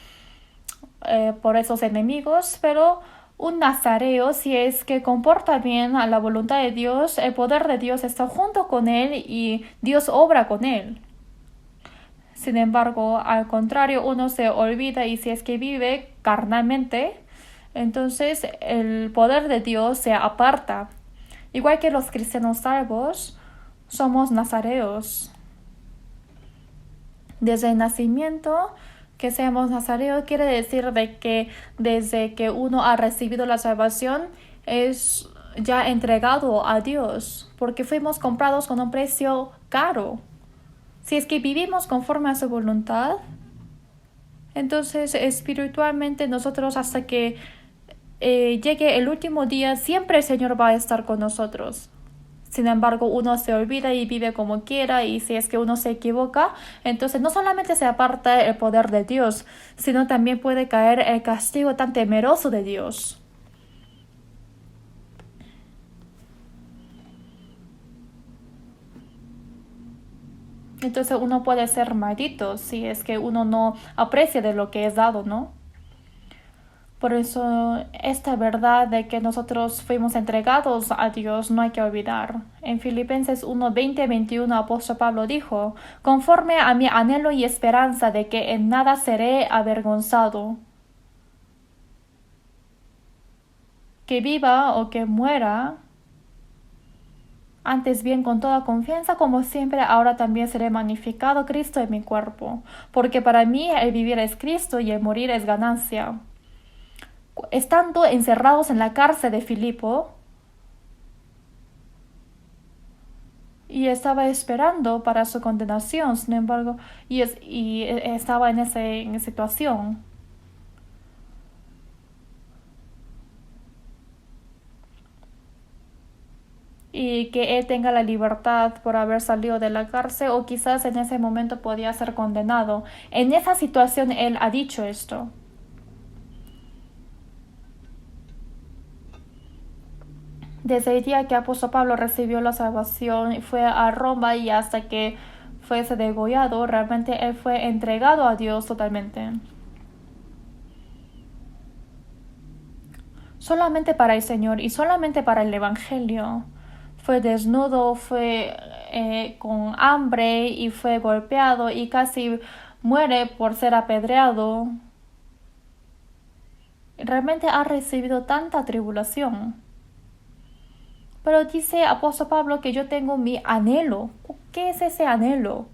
por esos enemigos, pero un nazareo, si es que comporta bien a la voluntad de Dios, el poder de Dios está junto con él y Dios obra con él. Sin embargo, al contrario, uno se olvida y si es que vive carnalmente, entonces el poder de Dios se aparta. Igual que los cristianos salvos, somos nazareos. Desde el nacimiento, que seamos nazareos quiere decir de que desde que uno ha recibido la salvación es ya entregado a Dios, porque fuimos comprados con un precio caro. Si es que vivimos conforme a su voluntad, entonces espiritualmente nosotros hasta que llegue el último día, siempre el Señor va a estar con nosotros. Sin embargo, uno se olvida y vive como quiera, y si es que uno se equivoca, entonces no solamente se aparta el poder de Dios, sino también puede caer el castigo tan temeroso de Dios. Entonces uno puede ser maldito si es que uno no aprecia de lo que es dado, ¿no? Por eso esta verdad de que nosotros fuimos entregados a Dios no hay que olvidar. En Filipenses 1, 20, 21, apóstol Pablo dijo, conforme a mi anhelo y esperanza de que en nada seré avergonzado. Que viva o que muera, antes bien con toda confianza, como siempre, ahora también seré magnificado Cristo en mi cuerpo. Porque para mí el vivir es Cristo y el morir es ganancia. Estando encerrados en la cárcel de Filipo, y estaba esperando para su condenación, sin embargo, y estaba en esa situación. Y que él tenga la libertad por haber salido de la cárcel, o quizás en ese momento podía ser condenado. En esa situación él ha dicho esto. Desde el día que apóstol Pablo recibió la salvación, fue a Roma y hasta que fuese degollado, realmente él fue entregado a Dios totalmente. solamente para el Señor y solamente para el Evangelio. Fue desnudo, fue con hambre y fue golpeado y casi muere por ser apedreado. Realmente ha recibido tanta tribulación. Pero dice apóstol Pablo que yo tengo mi anhelo. ¿Qué es ese anhelo?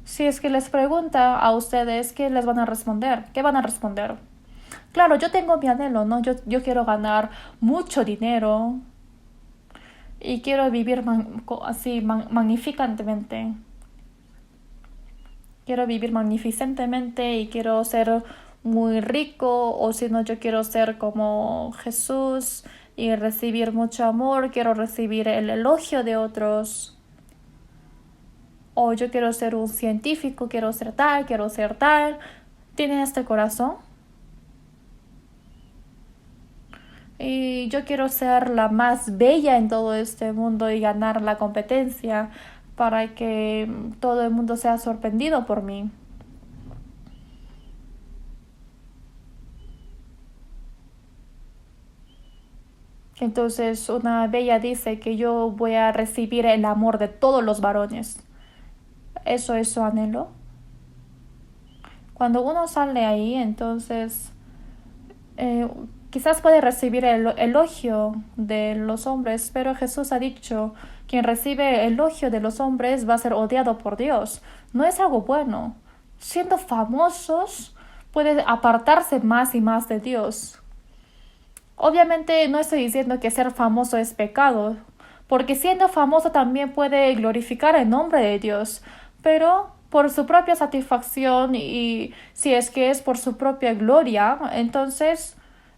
Si es que les pregunta a ustedes, ¿qué les van a responder? ¿Qué van a responder? Claro, yo tengo mi anhelo, ¿no? Yo quiero ganar mucho dinero y quiero vivir así magnificantemente. Quiero vivir magnificentemente y quiero ser muy rico, o si no, yo quiero ser como Jesús y recibir mucho amor, quiero recibir el elogio de otros. O yo quiero ser un científico, quiero ser tal, quiero ser tal. ¿Tienen este corazón? Y yo quiero ser la más bella en todo este mundo y ganar la competencia para que todo el mundo sea sorprendido por mí. Entonces una bella dice que yo voy a recibir el amor de todos los varones. ¿Eso es su anhelo? Cuando uno sale ahí, entonces quizás puede recibir el elogio de los hombres, pero Jesús ha dicho, quien recibe el elogio de los hombres va a ser odiado por Dios. No es algo bueno. Siendo famosos, puede apartarse más y más de Dios. Obviamente no estoy diciendo que ser famoso es pecado, porque siendo famoso también puede glorificar el nombre de Dios, pero por su propia satisfacción y si es que es por su propia gloria, entonces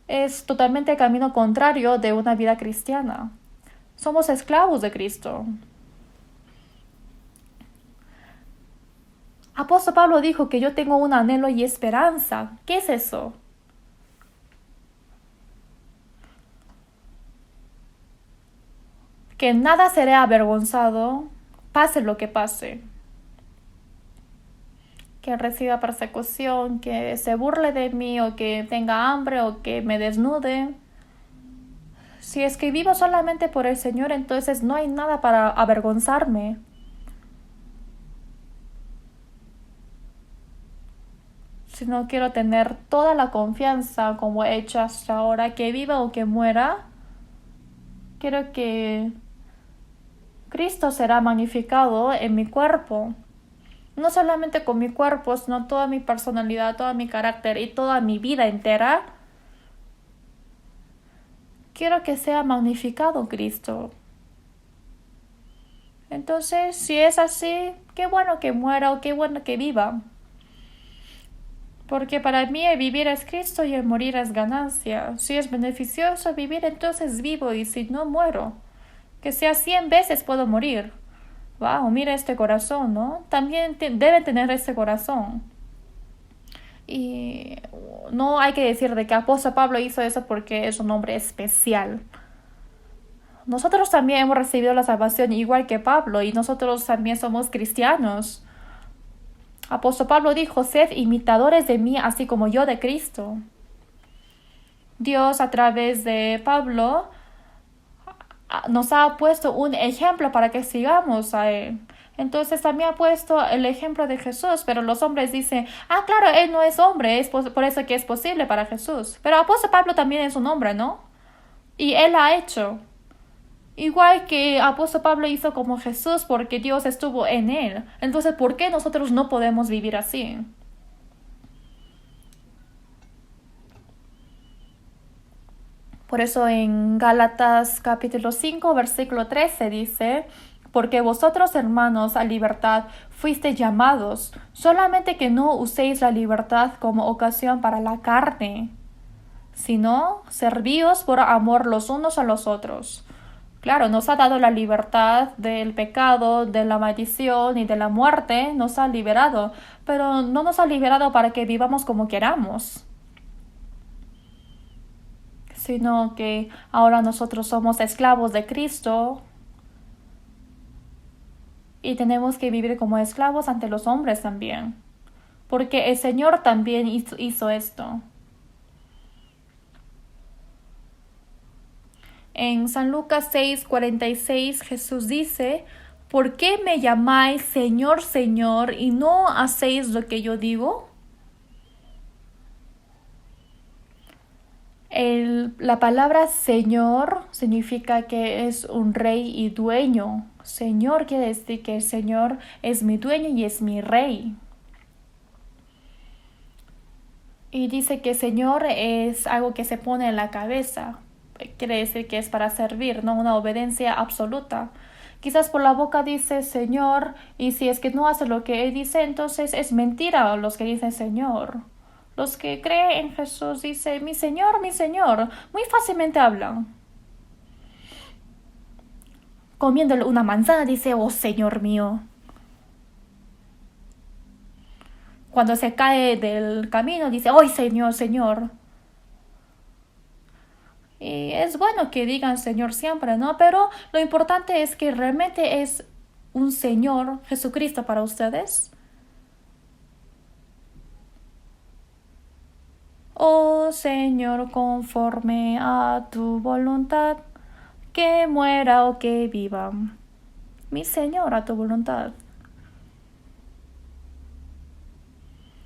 es totalmente el camino contrario de una vida cristiana. Somos esclavos de Cristo. Apóstol Pablo dijo que yo tengo un anhelo y esperanza. ¿Qué es eso? Que nada seré avergonzado, pase lo que pase. Que reciba persecución, que se burle de mí o que tenga hambre o que me desnude. Si es que vivo solamente por el Señor, entonces no hay nada para avergonzarme. Sino quiero tener toda la confianza como he hecho hasta ahora, que viva o que muera. Quiero que Cristo será magnificado en mi cuerpo. No solamente con mi cuerpo, sino toda mi personalidad, todo mi carácter y toda mi vida entera. Quiero que sea magnificado Cristo. Entonces, si es así, qué bueno que muera o qué bueno que viva. Porque para mí el vivir es Cristo y el morir es ganancia. Si es beneficioso vivir, entonces vivo, y si no, muero. Que sea 100 veces puedo morir. Wow, mira este corazón, ¿no? También debe tener este corazón. Y no hay que decir de que apóstol Pablo hizo eso porque es un hombre especial. Nosotros también hemos recibido la salvación igual que Pablo, y nosotros también somos cristianos. Apóstol Pablo dijo, sed imitadores de mí así como yo de Cristo. Dios a través de Pablo nos ha puesto un ejemplo para que sigamos a él. Entonces también ha puesto el ejemplo de Jesús, pero los hombres dicen, claro, él no es hombre, es por eso que es posible para Jesús. Pero apóstol Pablo también es un hombre, ¿no? Y él ha hecho. Igual que apóstol Pablo hizo como Jesús porque Dios estuvo en él. Entonces, ¿por qué nosotros no podemos vivir así? Por eso en Gálatas capítulo 5, versículo 13 dice, porque vosotros, hermanos, a libertad fuisteis llamados, solamente que no uséis la libertad como ocasión para la carne, sino servíos por amor los unos a los otros. Claro, nos ha dado la libertad del pecado, de la maldición y de la muerte, nos ha liberado, pero no nos ha liberado para que vivamos como queramos, sino que ahora nosotros somos esclavos de Cristo y tenemos que vivir como esclavos ante los hombres también, porque el Señor también hizo esto. En San Lucas 6:46 Jesús dice: ¿por qué me llamáis Señor, Señor, y no hacéis lo que yo digo? La palabra Señor significa que es un rey y dueño. Señor quiere decir que el Señor es mi dueño y es mi rey. Y dice que Señor es algo que se pone en la cabeza. Quiere decir que es para servir, no una obediencia absoluta. Quizás por la boca dice Señor, y si es que no hace lo que Él dice, entonces es mentira los que dicen Señor. Los que creen en Jesús dicen mi Señor, muy fácilmente hablan. Comiéndole una manzana dice, oh Señor mío. Cuando se cae del camino dice, oh Señor, Señor. Y es bueno que digan Señor siempre, ¿no? Pero lo importante es que realmente es un Señor Jesucristo para ustedes. Oh Señor, conforme a tu voluntad, que muera o que viva. Mi Señor, a tu voluntad.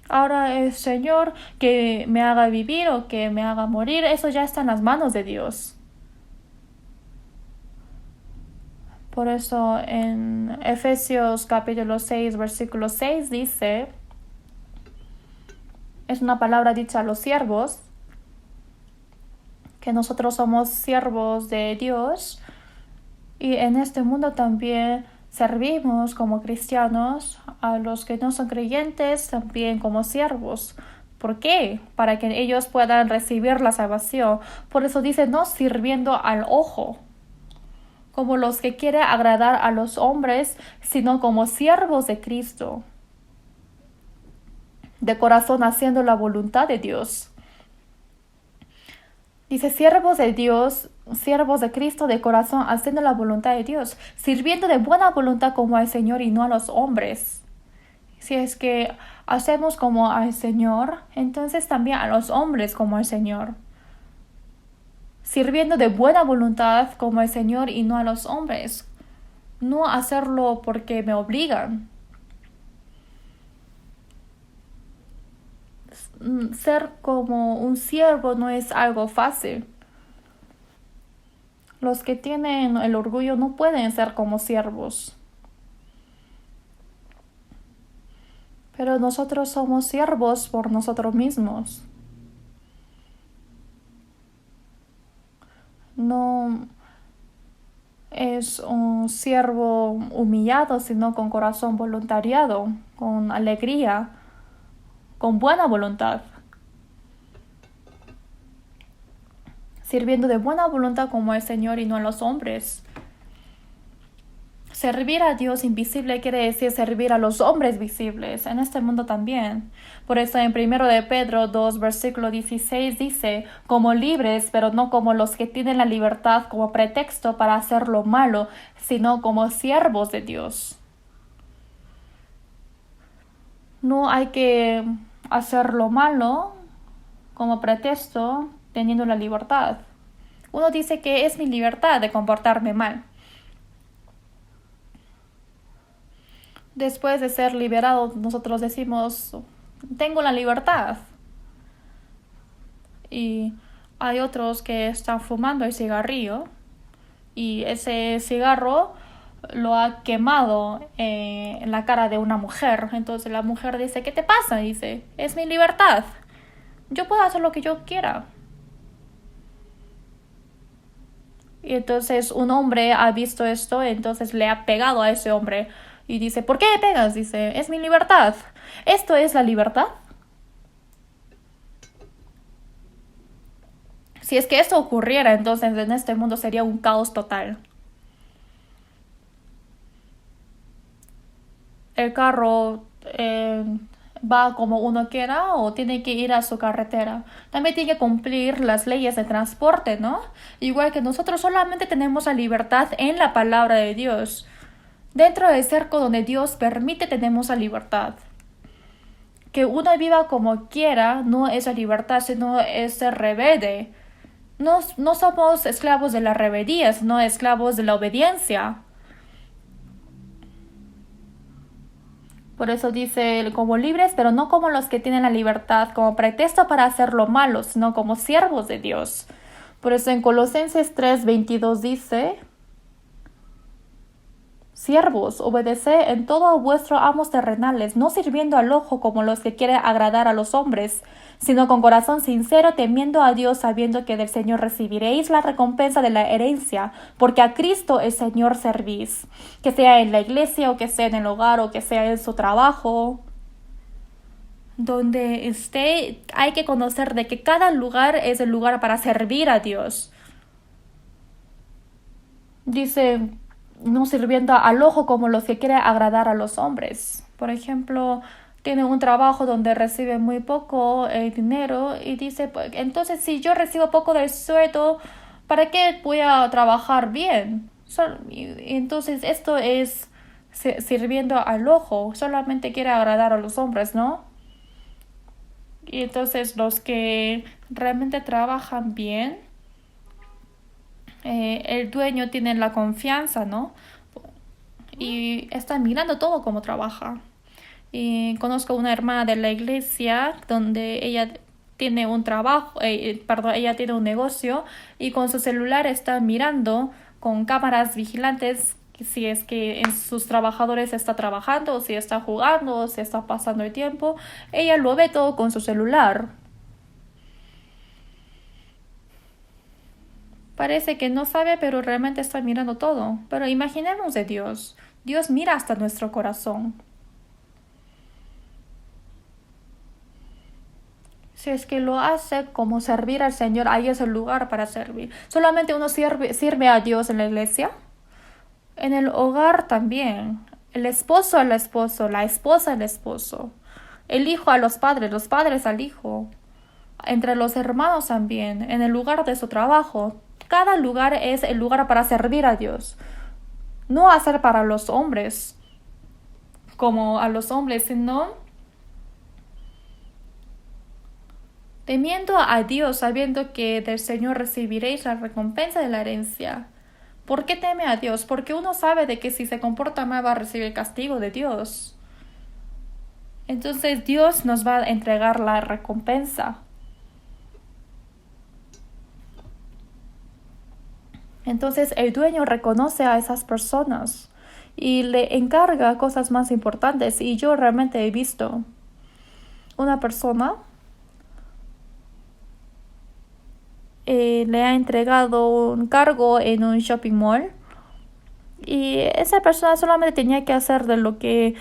Ahora el Señor que me haga vivir o que me haga morir, eso ya está en las manos de Dios. Por eso en Efesios capítulo 6, versículo 6 dice, es una palabra dicha a los siervos, que nosotros somos siervos de Dios y en este mundo también servimos como cristianos a los que no son creyentes también como siervos. ¿Por qué? Para que ellos puedan recibir la salvación. Por eso dice, no sirviendo al ojo, como los que quieren agradar a los hombres, sino como siervos de Cristo, de corazón haciendo la voluntad de Dios. Dice, siervos de Dios, siervos de Cristo de corazón, haciendo la voluntad de Dios, sirviendo de buena voluntad como al Señor y no a los hombres. Si es que hacemos como al Señor, entonces también a los hombres como al Señor. Sirviendo de buena voluntad como al Señor y no a los hombres. No hacerlo porque me obligan. Ser como un siervo no es algo fácil. Los que tienen el orgullo no pueden ser como siervos. Pero nosotros somos siervos por nosotros mismos. No es un siervo humillado, sino con corazón voluntariado, con alegría, con buena voluntad. Sirviendo de buena voluntad como el Señor y no a los hombres. Servir a Dios invisible quiere decir servir a los hombres visibles, en este mundo también. Por eso en 1 de Pedro 2, versículo 16 dice, como libres, pero no como los que tienen la libertad como pretexto para hacer lo malo, sino como siervos de Dios. No hay que hacer lo malo como pretexto teniendo la libertad. Uno dice que es mi libertad de comportarme mal. Después de ser liberado, nosotros decimos, tengo la libertad. Y hay otros que están fumando el cigarrillo y ese cigarro lo ha quemado en la cara de una mujer. Entonces la mujer dice, ¿qué te pasa? Dice, es mi libertad. Yo puedo hacer lo que yo quiera. Y entonces un hombre ha visto esto, entonces le ha pegado a ese hombre. Y dice, ¿por qué me pegas? Dice, es mi libertad. ¿Esto es la libertad? Si es que esto ocurriera, entonces en este mundo sería un caos total. El carro va como uno quiera o tiene que ir a su carretera. También tiene que cumplir las leyes de transporte, ¿no? Igual que nosotros solamente tenemos la libertad en la palabra de Dios. Dentro del cerco donde Dios permite tenemos la libertad. Que uno viva como quiera no es la libertad, sino es ser rebelde. No somos esclavos de la rebeldía, sino esclavos de la obediencia. Por eso dice, como libres, pero no como los que tienen la libertad como pretexto para hacer lo malo, sino como siervos de Dios. Por eso en Colosenses 3:22 dice, siervos, obedeced en todo a vuestros amos terrenales, no sirviendo al ojo como los que quieren agradar a los hombres, sino con corazón sincero, temiendo a Dios, sabiendo que del Señor recibiréis la recompensa de la herencia, porque a Cristo el Señor servís, que sea en la iglesia o que sea en el hogar o que sea en su trabajo. Donde esté, hay que conocer de que cada lugar es el lugar para servir a Dios. Dice, no sirviendo al ojo como los que quieren agradar a los hombres. Por ejemplo, tiene un trabajo donde recibe muy poco dinero y dice, pues, entonces si yo recibo poco del sueldo, ¿para qué voy a trabajar bien? Y entonces esto es sirviendo al ojo, solamente quiere agradar a los hombres, ¿no? Y entonces los que realmente trabajan bien, el dueño tiene la confianza, ¿no? Y está mirando todo cómo trabaja. Y conozco una hermana de la iglesia donde ella tiene un trabajo, ella tiene un negocio y con su celular está mirando con cámaras vigilantes si es que en sus trabajadores está trabajando, o si está jugando, o si está pasando el tiempo. Ella lo ve todo con su celular. Parece que no sabe, pero realmente está mirando todo. Pero imaginemos de Dios. Dios mira hasta nuestro corazón. Si es que lo hace como servir al Señor, ahí es el lugar para servir. Solamente uno sirve a Dios en la iglesia. En el hogar también. El esposo al esposo, la esposa al esposo. El hijo a los padres al hijo. Entre los hermanos también. En el lugar de su trabajo. Cada lugar es el lugar para servir a Dios. No hacer para los hombres, como a los hombres, sino temiendo a Dios, sabiendo que del Señor recibiréis la recompensa de la herencia. ¿Por qué teme a Dios? Porque uno sabe de que si se comporta mal va a recibir el castigo de Dios. Entonces Dios nos va a entregar la recompensa. Entonces el dueño reconoce a esas personas y le encarga cosas más importantes. Y yo realmente he visto una persona le ha entregado un cargo en un shopping mall y esa persona solamente tenía que hacer de lo que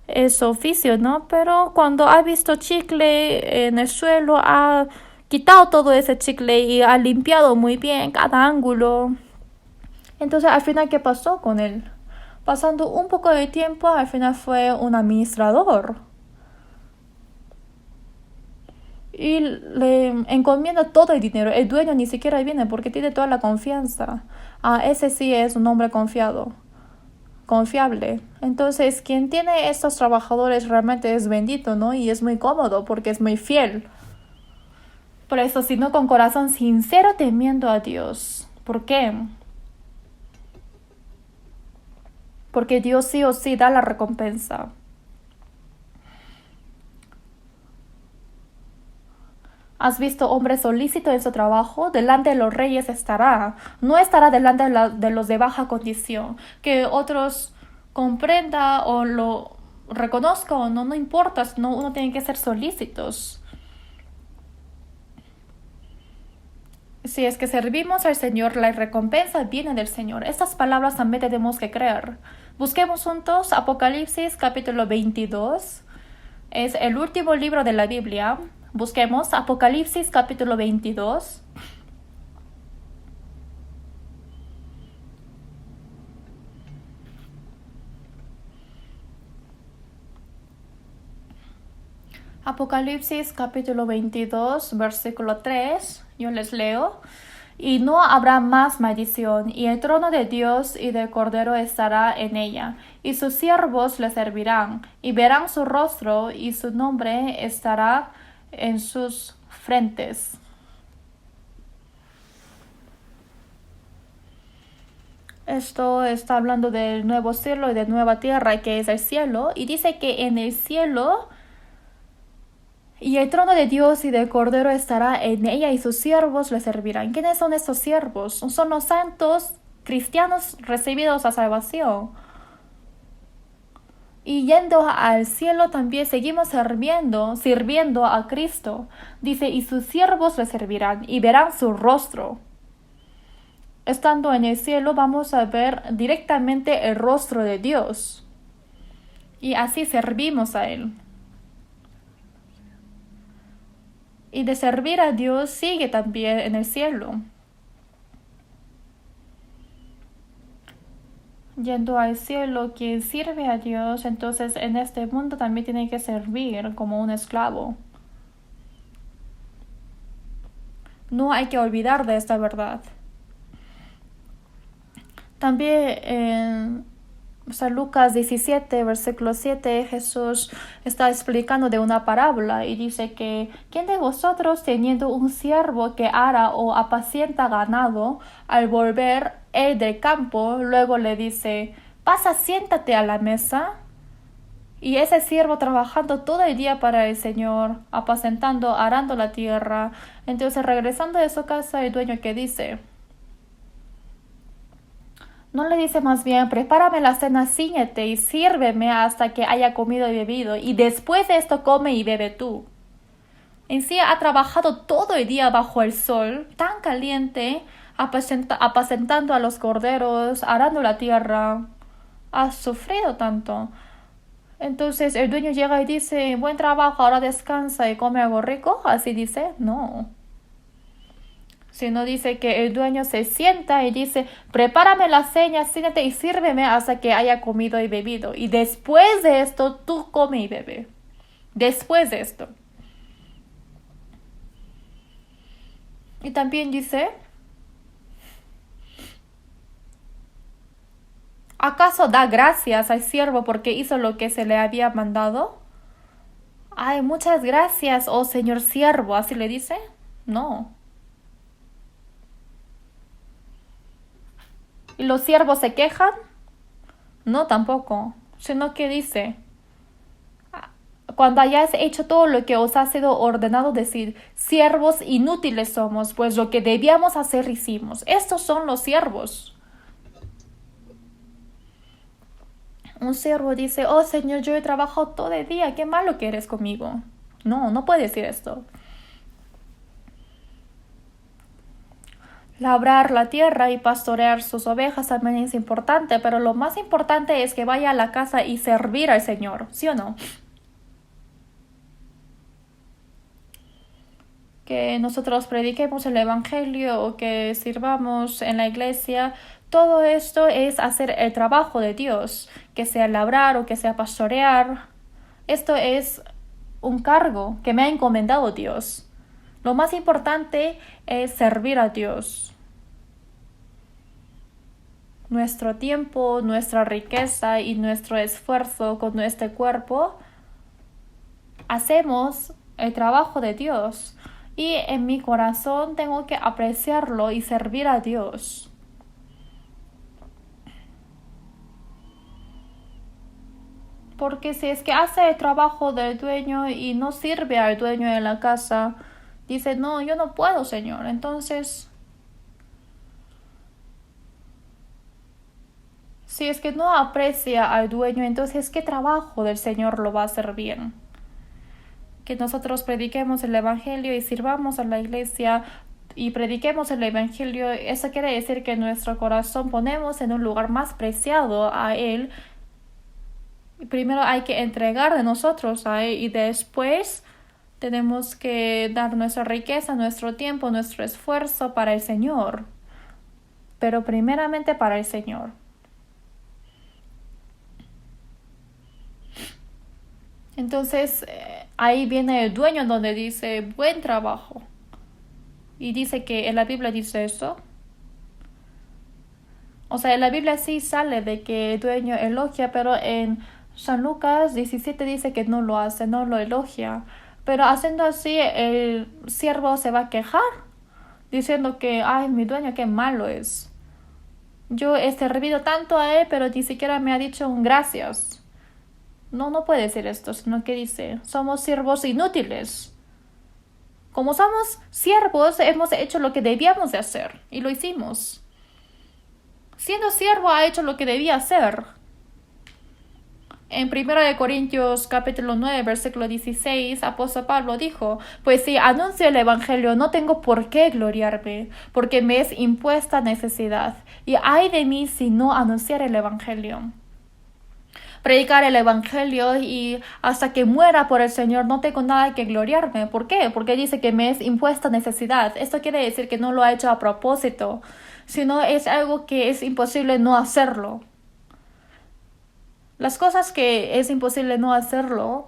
es su oficio, ¿no? Pero cuando ha visto chicle en el suelo, ha quitado todo ese chicle y ha limpiado muy bien cada ángulo. Entonces, al final, ¿qué pasó con él? Pasando un poco de tiempo, al final fue un administrador. Y le encomienda todo el dinero. El dueño ni siquiera viene porque tiene toda la confianza. Ese sí es un hombre confiable. Entonces, quien tiene estos trabajadores realmente es bendito, ¿no? Y es muy cómodo porque es muy fiel. Por eso, sino con corazón sincero temiendo a Dios. ¿Por qué? Porque Dios sí o sí da la recompensa. ¿Has visto hombre solícito en su trabajo? Delante de los reyes estará. No estará delante de los de baja condición. Que otros comprenda o lo reconozca o no, no importa. No, uno tiene que ser solícitos. Si es que servimos al Señor, la recompensa viene del Señor. Estas palabras también tenemos que creer. Busquemos juntos Apocalipsis capítulo 22. Es el último libro de la Biblia. Busquemos Apocalipsis capítulo 22. Apocalipsis capítulo 22, versículo 3. Yo les leo. Y no habrá más maldición, y el trono de Dios y del Cordero estará en ella, y sus siervos le servirán, y verán su rostro, y su nombre estará en sus frentes. Esto está hablando del nuevo cielo y de nueva tierra que es el cielo. Y dice que en el cielo y el trono de Dios y del Cordero estará en ella y sus siervos le servirán. ¿Quiénes son estos siervos? Son los santos cristianos recibidos a salvación. Y yendo al cielo también seguimos sirviendo a Cristo. Dice, y sus siervos le servirán y verán su rostro. Estando en el cielo vamos a ver directamente el rostro de Dios. Y así servimos a Él. Y de servir a Dios sigue también en el cielo. Yendo al cielo, quien sirve a Dios, entonces en este mundo también tiene que servir como un esclavo. No hay que olvidar de esta verdad. También en San Lucas 17, versículo 7, Jesús está explicando de una parábola y dice que ¿quién de vosotros teniendo un siervo que ara o apacienta ganado, al volver él del campo, luego le dice, pasa, siéntate a la mesa? Y ese siervo trabajando todo el día para el Señor, apacentando, arando la tierra, entonces regresando de su casa el dueño que dice, no le dice más bien, prepárame la cena, ciñete y sírveme hasta que haya comido y bebido, y después de esto come y bebe tú. En sí ha trabajado todo el día bajo el sol, tan caliente, apacentando a los corderos, arando la tierra. Ha sufrido tanto. Entonces el dueño llega y dice, buen trabajo, ahora descansa y come algo rico. Así dice, no. Sino dice que el dueño se sienta y dice, prepárame la cena, siéntate y sírveme hasta que haya comido y bebido. Y después de esto, tú come y bebe. Después de esto. Y también dice, ¿acaso da gracias al siervo porque hizo lo que se le había mandado? Ay, muchas gracias, oh señor siervo, ¿así le dice? No. ¿Y los siervos se quejan? No, tampoco. Sino que dice, cuando hayáis hecho todo lo que os ha sido ordenado decir, siervos inútiles somos, pues lo que debíamos hacer hicimos. Estos son los siervos. Un siervo dice, oh Señor, yo he trabajado todo el día, qué malo que eres conmigo. No, no puede decir esto. Labrar la tierra y pastorear sus ovejas también es importante, pero lo más importante es que vaya a la casa y servir al Señor, ¿sí o no? Que nosotros prediquemos el Evangelio o que sirvamos en la iglesia, todo esto es hacer el trabajo de Dios, que sea labrar o que sea pastorear. Esto es un cargo que me ha encomendado Dios. Lo más importante es servir a Dios. Nuestro tiempo, nuestra riqueza y nuestro esfuerzo con nuestro cuerpo, hacemos el trabajo de Dios. Y en mi corazón tengo que apreciarlo y servir a Dios. Porque si es que hace el trabajo del dueño y no sirve al dueño en la casa, dice, no, yo no puedo, Señor. Entonces, si es que no aprecia al dueño, entonces, ¿qué trabajo del Señor lo va a hacer bien? Que nosotros prediquemos el Evangelio y sirvamos a la iglesia y prediquemos el Evangelio, eso quiere decir que nuestro corazón ponemos en un lugar más preciado a Él. Primero hay que entregar de nosotros a Él y después tenemos que dar nuestra riqueza, nuestro tiempo, nuestro esfuerzo para el Señor. Pero primeramente para el Señor. Entonces ahí viene el dueño donde dice buen trabajo. Y dice que en la Biblia dice eso. O sea, en la Biblia sí sale de que el dueño elogia, pero en San Lucas 17 dice que no lo hace, no lo elogia. Pero haciendo así, el siervo se va a quejar, diciendo que, ay, mi dueño qué malo es. Yo he servido tanto a él, pero ni siquiera me ha dicho un gracias. No, no puede decir esto, sino que dice, somos siervos inútiles. Como somos siervos, hemos hecho lo que debíamos de hacer, y lo hicimos. Siendo siervo, ha hecho lo que debía hacer. En 1 Corintios capítulo 9, versículo 16, apóstol Pablo dijo, pues si anuncio el evangelio no tengo por qué gloriarme, porque me es impuesta necesidad, y ay de mí si no anunciar el evangelio. Predicar el evangelio y hasta que muera por el Señor no tengo nada que gloriarme. ¿Por qué? Porque dice que me es impuesta necesidad. Esto quiere decir que no lo ha hecho a propósito, sino es algo que es imposible no hacerlo. Las cosas que es imposible no hacerlo,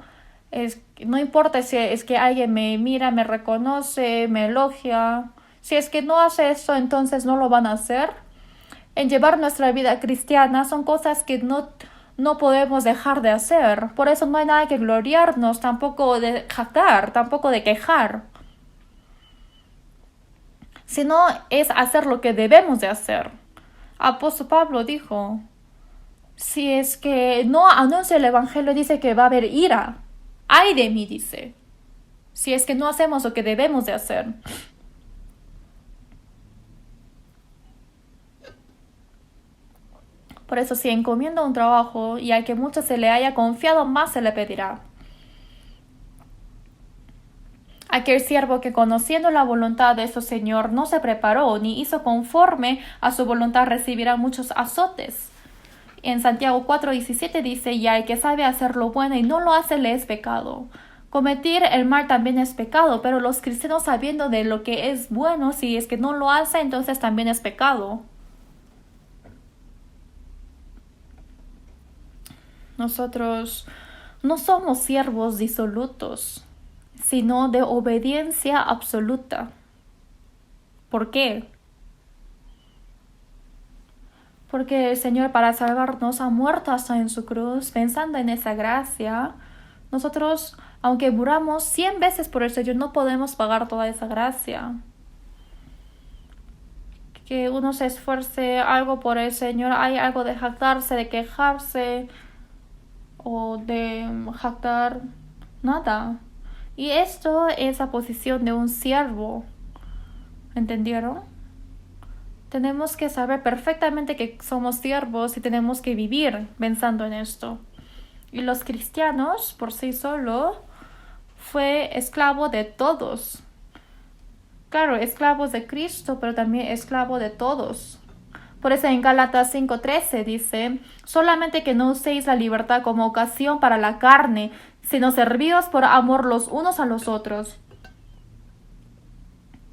no importa si es que alguien me mira, me reconoce, me elogia. Si es que no hace eso, entonces no lo van a hacer. En llevar nuestra vida cristiana son cosas que no podemos dejar de hacer. Por eso no hay nada que gloriarnos, tampoco de jactar, tampoco de quejar. Sino es hacer lo que debemos de hacer. Apóstol Pablo dijo, si es que no anuncio el evangelio, dice que va a haber ira. Ay de mí, dice. Si es que no hacemos lo que debemos de hacer. Por eso si encomienda un trabajo y al que mucho se le haya confiado, más se le pedirá. Aquel siervo que conociendo la voluntad de su Señor no se preparó ni hizo conforme a su voluntad recibirá muchos azotes. En Santiago 4:17 dice, y al que sabe hacer lo bueno y no lo hace le es pecado. Cometer el mal también es pecado, pero los cristianos sabiendo de lo que es bueno, si es que no lo hace, entonces también es pecado. Nosotros no somos siervos disolutos, sino de obediencia absoluta. ¿Por qué? Porque el Señor para salvarnos ha muerto hasta en su cruz, pensando en esa gracia. Nosotros, aunque muramos 100 veces por el Señor, no podemos pagar toda esa gracia. Que uno se esfuerce algo por el Señor, hay algo de jactarse, de quejarse o de jactar, nada. Y esto es la posición de un siervo. ¿Entendieron? Tenemos que saber perfectamente que somos siervos y tenemos que vivir pensando en esto. Y los cristianos, por sí solo, fue esclavo de todos. Claro, esclavos de Cristo, pero también esclavo de todos. Por eso en Gálatas 5:13 dice, solamente que no uséis la libertad como ocasión para la carne, sino servíos por amor los unos a los otros.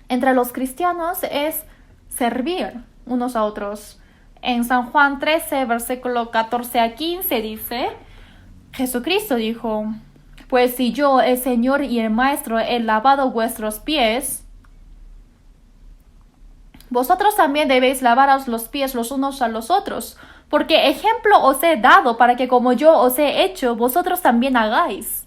Entre los cristianos es servir unos a otros. En San Juan 13, versículo 14 a 15 dice, Jesucristo dijo, pues si yo, el Señor y el Maestro, he lavado vuestros pies, vosotros también debéis lavaros los pies los unos a los otros, porque ejemplo os he dado para que como yo os he hecho, vosotros también hagáis.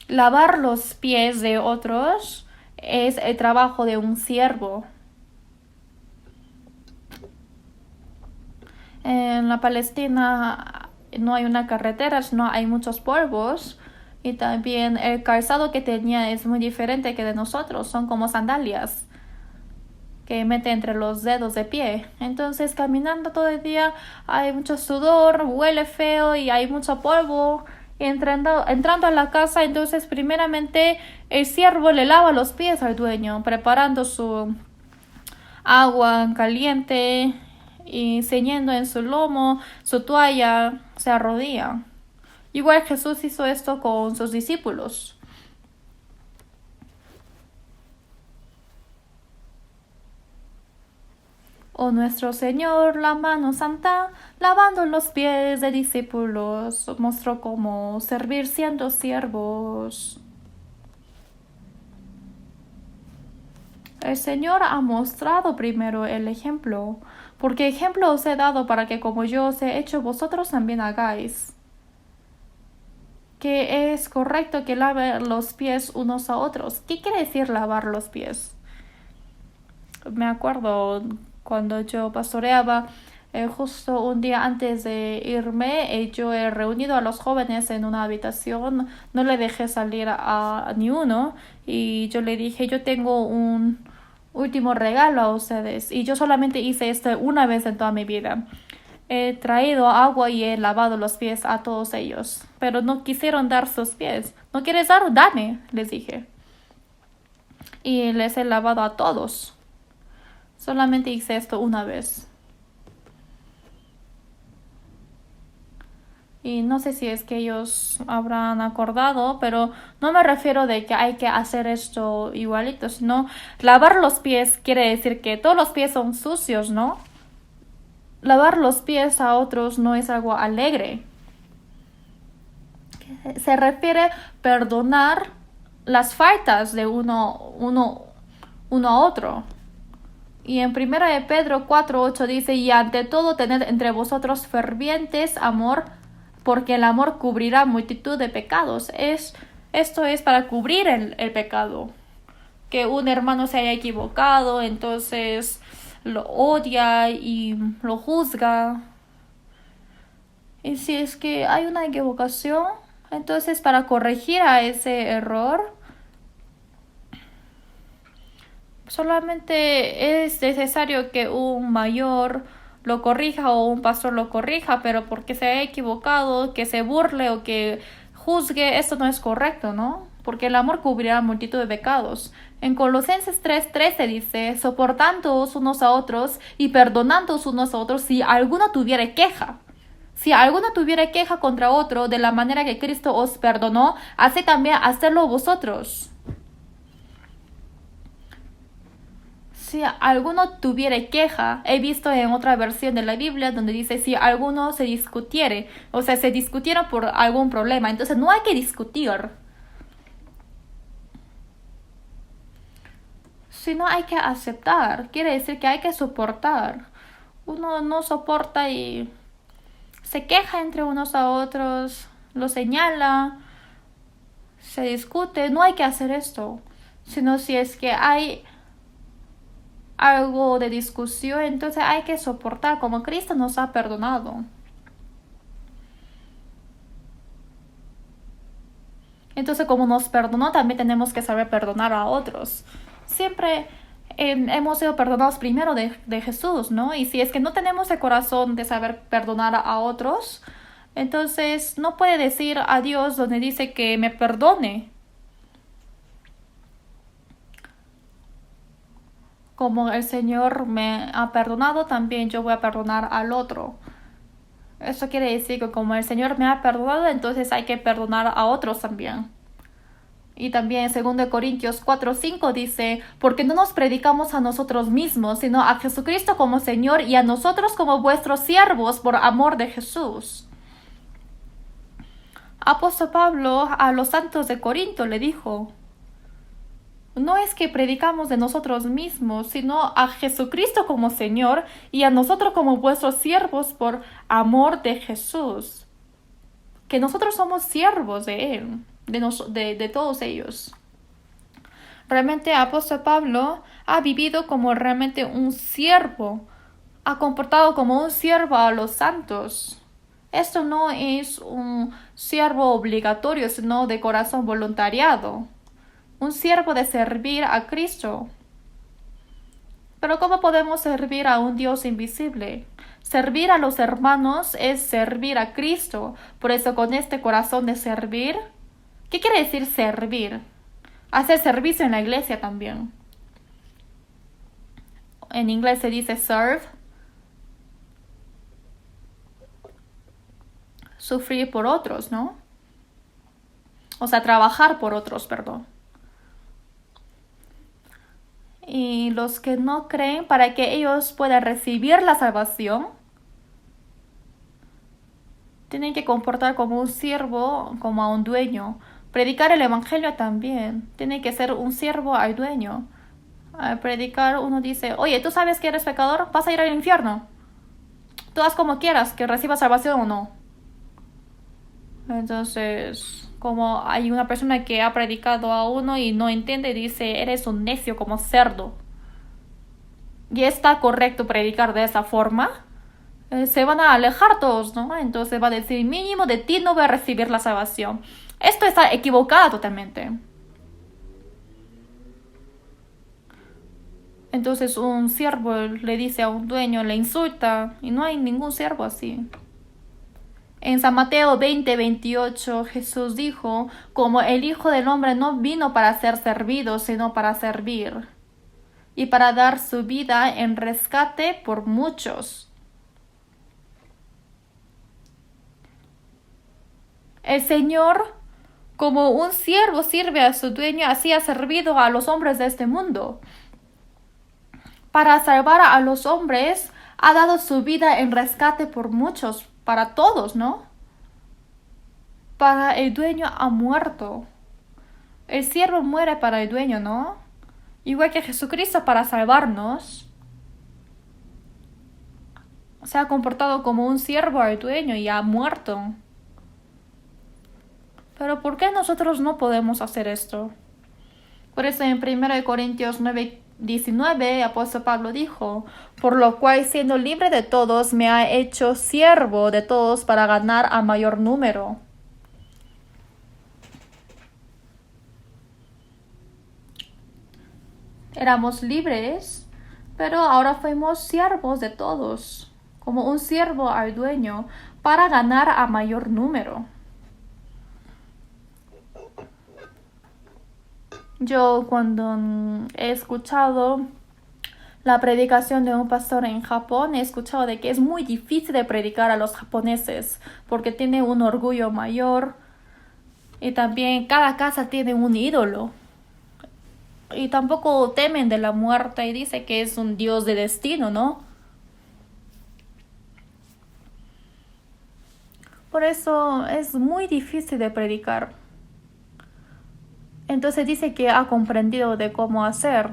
Lavar los pies de otros es el trabajo de un siervo. En la Palestina no hay una carretera, sino hay muchos polvos. Y también el calzado que tenía es muy diferente que de nosotros. Son como sandalias que mete entre los dedos de pie. Entonces caminando todo el día hay mucho sudor, huele feo y hay mucho polvo. Y entrando a la casa, entonces primeramente el siervo le lava los pies al dueño, preparando su agua caliente y ceñiendo en su lomo su toalla, se arrodilla. Igual Jesús hizo esto con sus discípulos. Oh nuestro Señor, la mano santa, lavando los pies de discípulos, mostró cómo servir siendo siervos. El Señor ha mostrado primero el ejemplo, porque ejemplo os he dado para que como yo os he hecho, vosotros también hagáis. Que es correcto que laven los pies unos a otros. ¿Qué quiere decir lavar los pies? me acuerdo cuando yo pastoreaba, justo un día antes de irme, yo he reunido a los jóvenes en una habitación, no le dejé salir a ni uno y yo le dije, yo tengo un último regalo a ustedes y yo solamente hice esto una vez en toda mi vida. He traído agua y he lavado los pies a todos ellos, pero no quisieron dar sus pies. ¿No quieres dar? Dame, les dije. Y les he lavado a todos. Solamente hice esto una vez. Y no sé si es que ellos habrán acordado, pero no me refiero de que hay que hacer esto igualito, sino lavar los pies quiere decir que todos los pies son sucios, ¿no? Lavar los pies a otros no es algo alegre. Se refiere perdonar las faltas de uno a otro. Y en 1 de Pedro 4:8 dice, y ante todo tened entre vosotros fervientes amor, porque el amor cubrirá multitud de pecados. Esto es para cubrir el pecado. Que un hermano se haya equivocado, entonces lo odia y lo juzga. Y si es que hay una equivocación, entonces para corregir a ese error, solamente es necesario que un mayor lo corrija o un pastor lo corrija, pero porque se haya equivocado, que se burle o que juzgue, esto no es correcto, ¿no? Porque el amor cubrirá multitud de pecados. En Colosenses 3:13 dice, soportándoos unos a otros y perdonándoos unos a otros si alguno tuviera queja. Si alguno tuviera queja contra otro de la manera que Cristo os perdonó, así también hacedlo vosotros. Si alguno tuviera queja, he visto en otra versión de la Biblia donde dice si alguno se discutiere, o sea, se discutieron por algún problema, entonces no hay que discutir, sino hay que aceptar, quiere decir que hay que soportar. Uno no soporta y se queja entre unos a otros, lo señala, se discute, no hay que hacer esto, sino si es que hay algo de discusión, entonces hay que soportar como Cristo nos ha perdonado. Entonces como nos perdonó, también tenemos que saber perdonar a otros. Siempre hemos sido perdonados primero de Jesús, ¿no? Y si es que no tenemos el corazón de saber perdonar a otros, entonces no puede decir a Dios donde dice que me perdone. Como el Señor me ha perdonado, también yo voy a perdonar al otro. Eso quiere decir que como el Señor me ha perdonado, entonces hay que perdonar a otros también. Y también en 2 Corintios 4:5 dice, porque no nos predicamos a nosotros mismos, sino a Jesucristo como Señor y a nosotros como vuestros siervos por amor de Jesús. Apóstol Pablo a los santos de Corinto le dijo, no es que predicamos de nosotros mismos, sino a Jesucristo como Señor y a nosotros como vuestros siervos por amor de Jesús. Que nosotros somos siervos de Él, de todos ellos. Realmente apóstol Pablo ha vivido como realmente un siervo, ha comportado como un siervo a los santos. Esto no es un siervo obligatorio, sino de corazón voluntariado. Un siervo de servir a Cristo. Pero ¿cómo podemos servir a un Dios invisible? Servir a los hermanos es servir a Cristo. Por eso con este corazón de servir, ¿qué quiere decir servir? Hacer servicio en la iglesia también. En inglés se dice serve. Sufrir por otros, ¿no? O sea, trabajar por otros, perdón. Y los que no creen, para que ellos puedan recibir la salvación, tienen que comportar como un siervo, como a un dueño. Predicar el evangelio también. Tiene que ser un siervo al dueño. Al predicar uno dice, oye, ¿tú sabes que eres pecador? Vas a ir al infierno. Tú haz como quieras, que recibas salvación o no. Entonces, como hay una persona que ha predicado a uno y no entiende, dice, eres un necio como cerdo. y está correcto predicar de esa forma, se van a alejar todos, ¿no? Entonces va a decir, mínimo de ti no voy a recibir la salvación. Esto está equivocado totalmente. Entonces un siervo le dice a un dueño, le insulta, y no hay ningún siervo así. En San Mateo 20:28 Jesús dijo, como el Hijo del Hombre no vino para ser servido, sino para servir, y para dar su vida en rescate por muchos. El Señor, como un siervo sirve a su dueño, así ha servido a los hombres de este mundo. Para salvar a los hombres, ha dado su vida en rescate por muchos, para todos, ¿no? Para el dueño ha muerto. El siervo muere para el dueño, ¿no? Igual que Jesucristo para salvarnos. Se ha comportado como un siervo al dueño y ha muerto. Pero ¿por qué nosotros no podemos hacer esto? Por eso en 1 Corintios 9:19, apóstol Pablo dijo, por lo cual siendo libre de todos me ha hecho siervo de todos para ganar a mayor número. Éramos libres, pero ahora fuimos siervos de todos, como un siervo al dueño, para ganar a mayor número. Yo cuando he escuchado la predicación de un pastor en Japón, he escuchado de que es muy difícil de predicar a los japoneses porque tiene un orgullo mayor y también cada casa tiene un ídolo y tampoco temen de la muerte y dice que es un dios de destino, ¿no? Por eso es muy difícil de predicar. Entonces dice que ha comprendido de cómo hacer.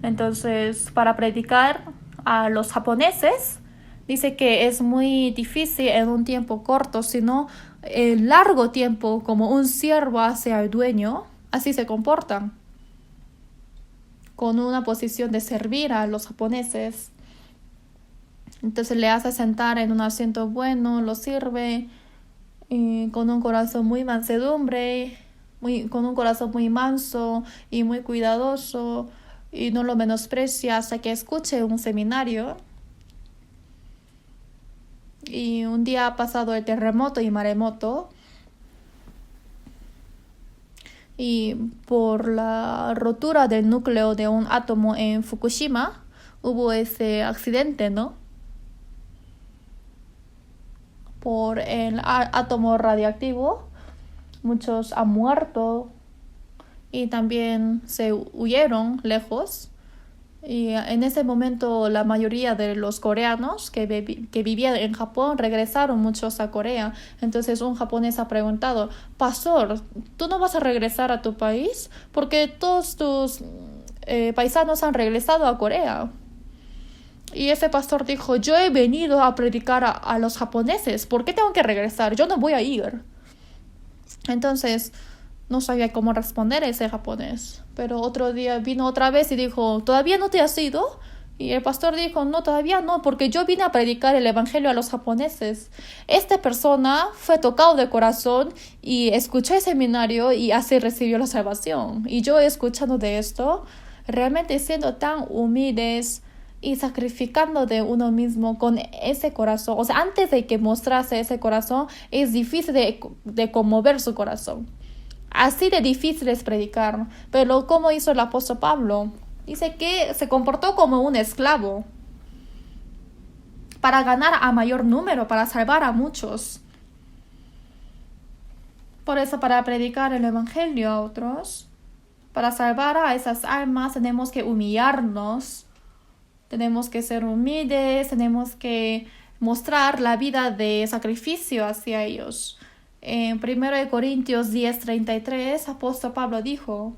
Entonces, para predicar a los japoneses, dice que es muy difícil en un tiempo corto, sino en largo tiempo, como un siervo hace al dueño, así se comportan, con una posición de servir a los japoneses. Entonces le hace sentar en un asiento bueno, lo sirve, con un corazón muy mansedumbre, con un corazón muy manso y muy cuidadoso, y no lo menosprecia hasta que escuche un seminario. Y un día ha pasado el terremoto y maremoto, y por la rotura del núcleo de un átomo en Fukushima hubo ese accidente, ¿no? Por el átomo radiactivo muchos han muerto y también se huyeron lejos. Y en ese momento la mayoría de los coreanos que vivían en Japón regresaron muchos a Corea. Entonces un japonés ha preguntado, pastor, ¿tú no vas a regresar a tu país? Porque todos tus paisanos han regresado a Corea. Y ese pastor dijo, yo he venido a predicar a los japoneses, ¿por qué tengo que regresar? Yo no voy a ir. Entonces no sabía cómo responder a ese japonés. Pero otro día vino otra vez y dijo, ¿todavía no te has ido? Y el pastor dijo, no, todavía no, porque yo vine a predicar el evangelio a los japoneses. Esta persona fue tocado de corazón y escuchó el seminario y así recibió la salvación. Y yo escuchando de esto, realmente siendo tan humildes y sacrificando de uno mismo con ese corazón. O sea, antes de que mostrase ese corazón, es difícil de conmover su corazón. Así de difícil es predicar. Pero ¿cómo hizo el apóstol Pablo? Dice que se comportó como un esclavo para ganar a mayor número, para salvar a muchos. Por eso, para predicar el evangelio a otros, para salvar a esas almas, tenemos que humillarnos, tenemos que ser humildes, tenemos que mostrar la vida de sacrificio hacia ellos. En 1 Corintios 10:33, apóstol Pablo dijo,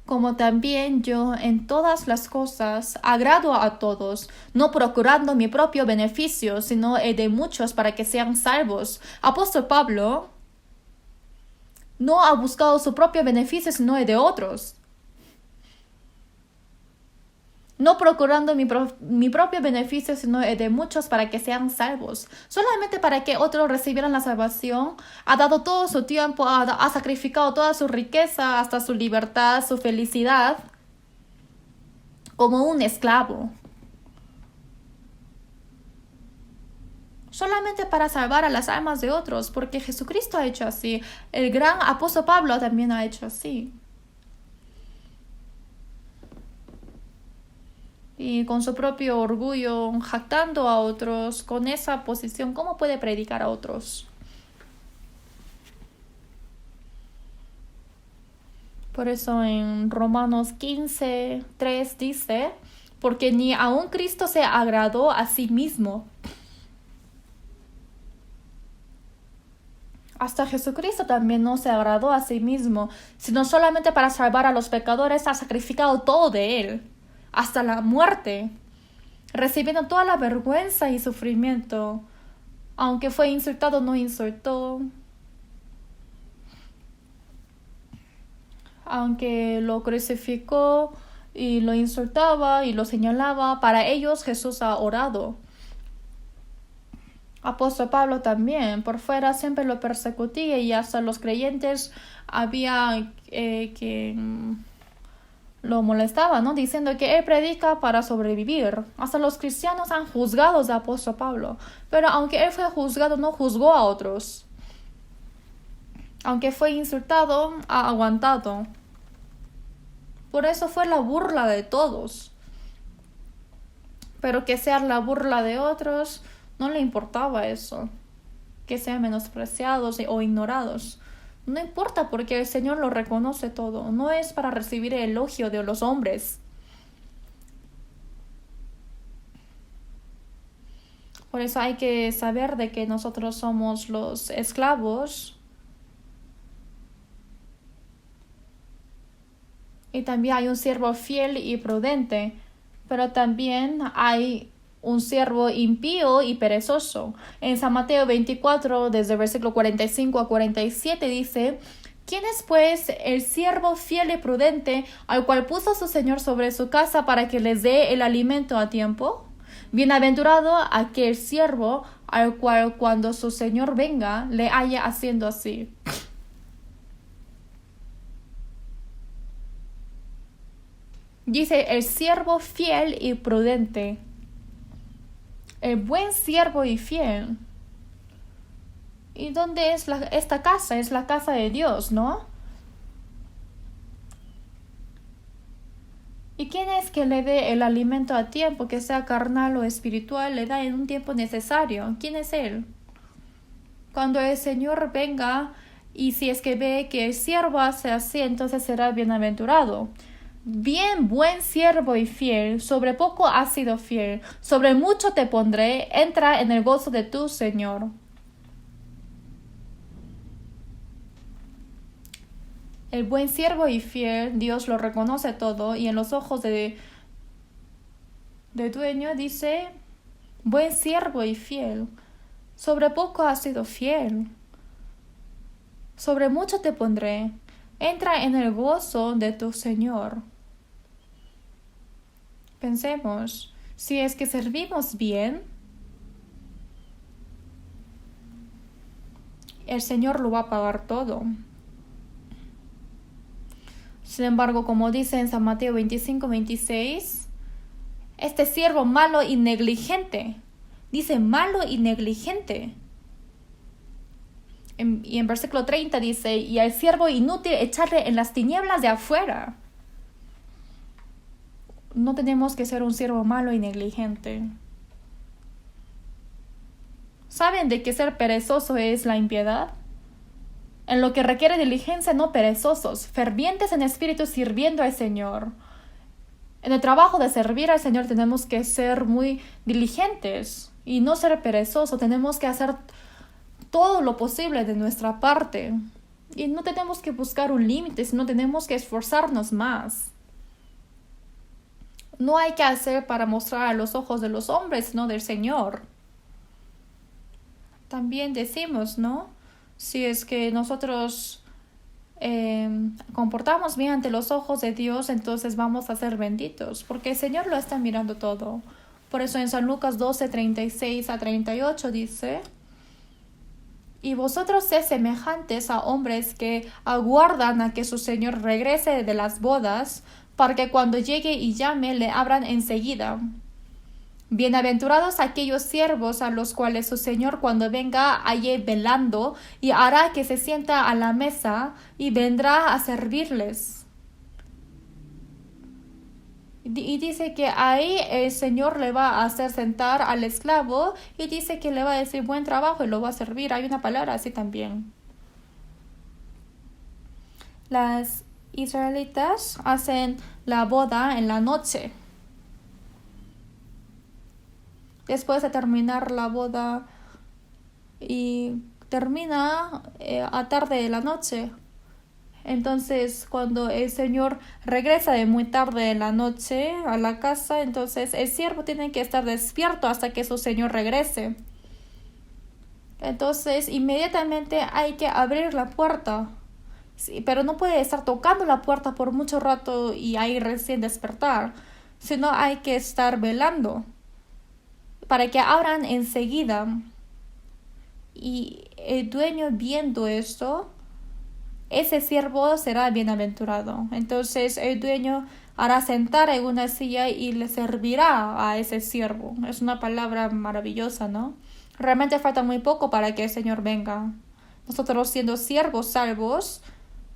como también yo en todas las cosas agrado a todos, no procurando mi propio beneficio, sino el de muchos para que sean salvos. Apóstol Pablo no ha buscado su propio beneficio, sino el de otros. no procurando mi propio beneficio, sino el de muchos para que sean salvos. Solamente para que otros recibieran la salvación, ha dado todo su tiempo, ha sacrificado toda su riqueza, hasta su libertad, su felicidad, como un esclavo. Solamente para salvar a las almas de otros, porque Jesucristo ha hecho así. El gran apóstol Pablo también ha hecho así. Y con su propio orgullo, jactando a otros, con esa posición, ¿cómo puede predicar a otros? Por eso en Romanos 15:3 dice, porque ni aun Cristo se agradó a sí mismo. Hasta Jesucristo también no se agradó a sí mismo, sino solamente para salvar a los pecadores ha sacrificado todo de él, hasta la muerte, recibiendo toda la vergüenza y sufrimiento. Aunque fue insultado, no insultó. Aunque lo crucificó y lo insultaba y lo señalaba, para ellos Jesús ha orado. Apóstol Pablo también, por fuera siempre lo persecutía y hasta los creyentes había que lo molestaba, ¿no? Diciendo que él predica para sobrevivir. Hasta los cristianos han juzgado a apóstol Pablo, pero aunque él fue juzgado, no juzgó a otros. Aunque fue insultado, ha aguantado. Por eso fue la burla de todos. Pero que sea la burla de otros, no le importaba eso. Que sean menospreciados o ignorados. No importa porque el Señor lo reconoce todo. No es para recibir el elogio de los hombres. Por eso hay que saber de que nosotros somos los esclavos. Y también hay un siervo fiel y prudente. Pero también hay un siervo impío y perezoso. En San Mateo 24, desde el versículo 45 a 47, dice: ¿Quién es pues el siervo fiel y prudente al cual puso su Señor sobre su casa para que les dé el alimento a tiempo? Bienaventurado aquel siervo al cual cuando su Señor venga le haya haciendo así. Dice el siervo fiel y prudente. El buen siervo y fiel. ¿Y dónde es esta casa? Es la casa de Dios, ¿no? ¿Y quién es que le dé el alimento a tiempo, que sea carnal o espiritual, le da en un tiempo necesario? ¿Quién es Él? Cuando el Señor venga, y si es que ve que el siervo hace así, entonces será bienaventurado. Bien, buen siervo y fiel, sobre poco has sido fiel, sobre mucho te pondré, entra en el gozo de tu Señor. El buen siervo y fiel, Dios lo reconoce todo, y en los ojos de dueño dice: buen siervo y fiel, sobre poco has sido fiel, sobre mucho te pondré, entra en el gozo de tu Señor. Pensemos, si es que servimos bien, el Señor lo va a pagar todo. Sin embargo, como dice en San Mateo 25:26, este siervo malo y negligente, dice malo y negligente. Y en versículo 30 dice: y al siervo inútil echarle en las tinieblas de afuera. No tenemos que ser un siervo malo y negligente. ¿Saben de que ser perezoso es la impiedad? En lo que requiere diligencia, no perezosos, fervientes en espíritu, sirviendo al Señor. En el trabajo de servir al Señor tenemos que ser muy diligentes y no ser perezosos. Tenemos que hacer todo lo posible de nuestra parte. Y no tenemos que buscar un límite, sino tenemos que esforzarnos más. No hay que hacer para mostrar a los ojos de los hombres, sino del Señor. También decimos, ¿no? Si es que nosotros comportamos bien ante los ojos de Dios, entonces vamos a ser benditos, porque el Señor lo está mirando todo. Por eso en San Lucas 12, 36 a 38 dice: y vosotros sed semejantes a hombres que aguardan a que su Señor regrese de las bodas, para que cuando llegue y llame le abran enseguida. Bienaventurados aquellos siervos a los cuales su Señor cuando venga halle velando, y hará que se sienta a la mesa y vendrá a servirles. Y dice que ahí el Señor le va a hacer sentar al esclavo y dice que le va a decir buen trabajo y lo va a servir. Hay una palabra así también. Las israelitas hacen la boda en la noche. Después de terminar la boda y termina a tarde de la noche. Entonces, cuando el Señor regresa de muy tarde de la noche a la casa, entonces el siervo tiene que estar despierto hasta que su Señor regrese. Entonces, inmediatamente hay que abrir la puerta. Sí, pero no puede estar tocando la puerta por mucho rato y ahí recién despertar, sino hay que estar velando para que abran enseguida. Y el dueño viendo esto, ese siervo será bienaventurado. Entonces el dueño hará sentar en una silla y le servirá a ese siervo. Es una palabra maravillosa, ¿no? Realmente falta muy poco para que el Señor venga. Nosotros, siendo siervos salvos,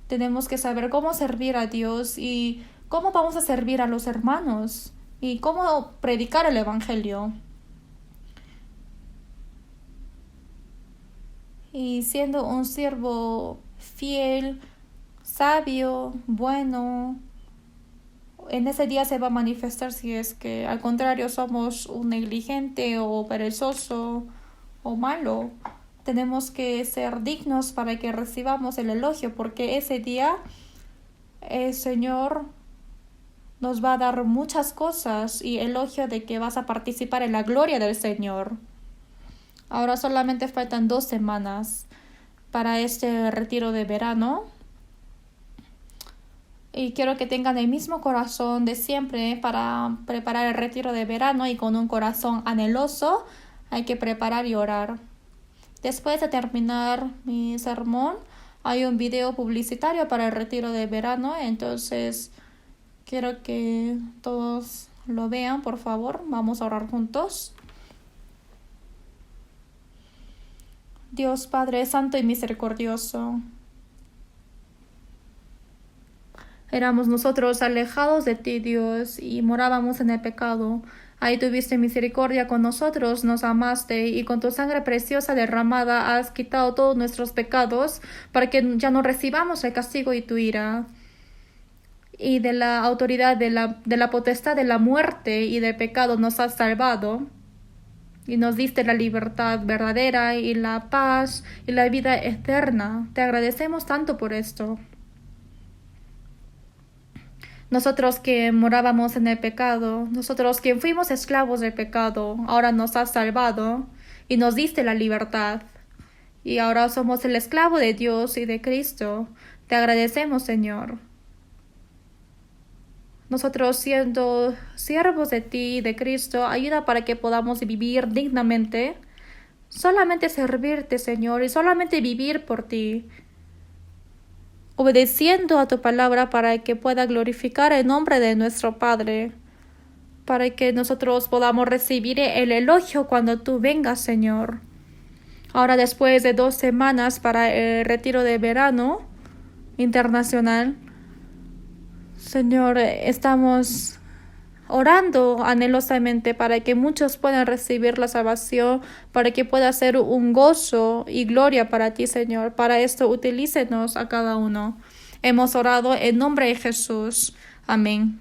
tenemos que saber cómo servir a Dios y cómo vamos a servir a los hermanos y cómo predicar el Evangelio. Y siendo un siervo fiel, sabio, bueno, en ese día se va a manifestar si es que al contrario somos un negligente o perezoso o malo. Tenemos que ser dignos para que recibamos el elogio, porque ese día el Señor nos va a dar muchas cosas y elogio de que vas a participar en la gloria del Señor. Ahora solamente faltan 2 semanas para este retiro de verano. Y quiero que tengan el mismo corazón de siempre para preparar el retiro de verano, y con un corazón anheloso hay que preparar y orar. Después de terminar mi sermón, hay un video publicitario para el retiro de verano, entonces quiero que todos lo vean, por favor. Vamos a orar juntos. Dios Padre Santo y Misericordioso, éramos nosotros alejados de ti, Dios, y morábamos en el pecado. Ahí tuviste misericordia con nosotros, nos amaste, y con tu sangre preciosa derramada has quitado todos nuestros pecados, para que ya no recibamos el castigo y tu ira. Y de la autoridad de la potestad de la muerte y del pecado nos has salvado. Y nos diste la libertad verdadera y la paz y la vida eterna. Te agradecemos tanto por esto. Nosotros que morábamos en el pecado, nosotros que fuimos esclavos del pecado, ahora nos has salvado y nos diste la libertad. Y ahora somos el esclavo de Dios y de Cristo. Te agradecemos, Señor. Nosotros, siendo siervos de ti y de Cristo, ayuda para que podamos vivir dignamente, solamente servirte, Señor, y solamente vivir por ti, obedeciendo a tu palabra para que pueda glorificar el nombre de nuestro Padre, para que nosotros podamos recibir el elogio cuando tú vengas, Señor. Ahora, después de 2 semanas para el retiro de verano internacional, Señor, estamos orando anhelosamente para que muchos puedan recibir la salvación, para que pueda ser un gozo y gloria para ti, Señor. Para esto, utilícenos a cada uno. Hemos orado en nombre de Jesús. Amén.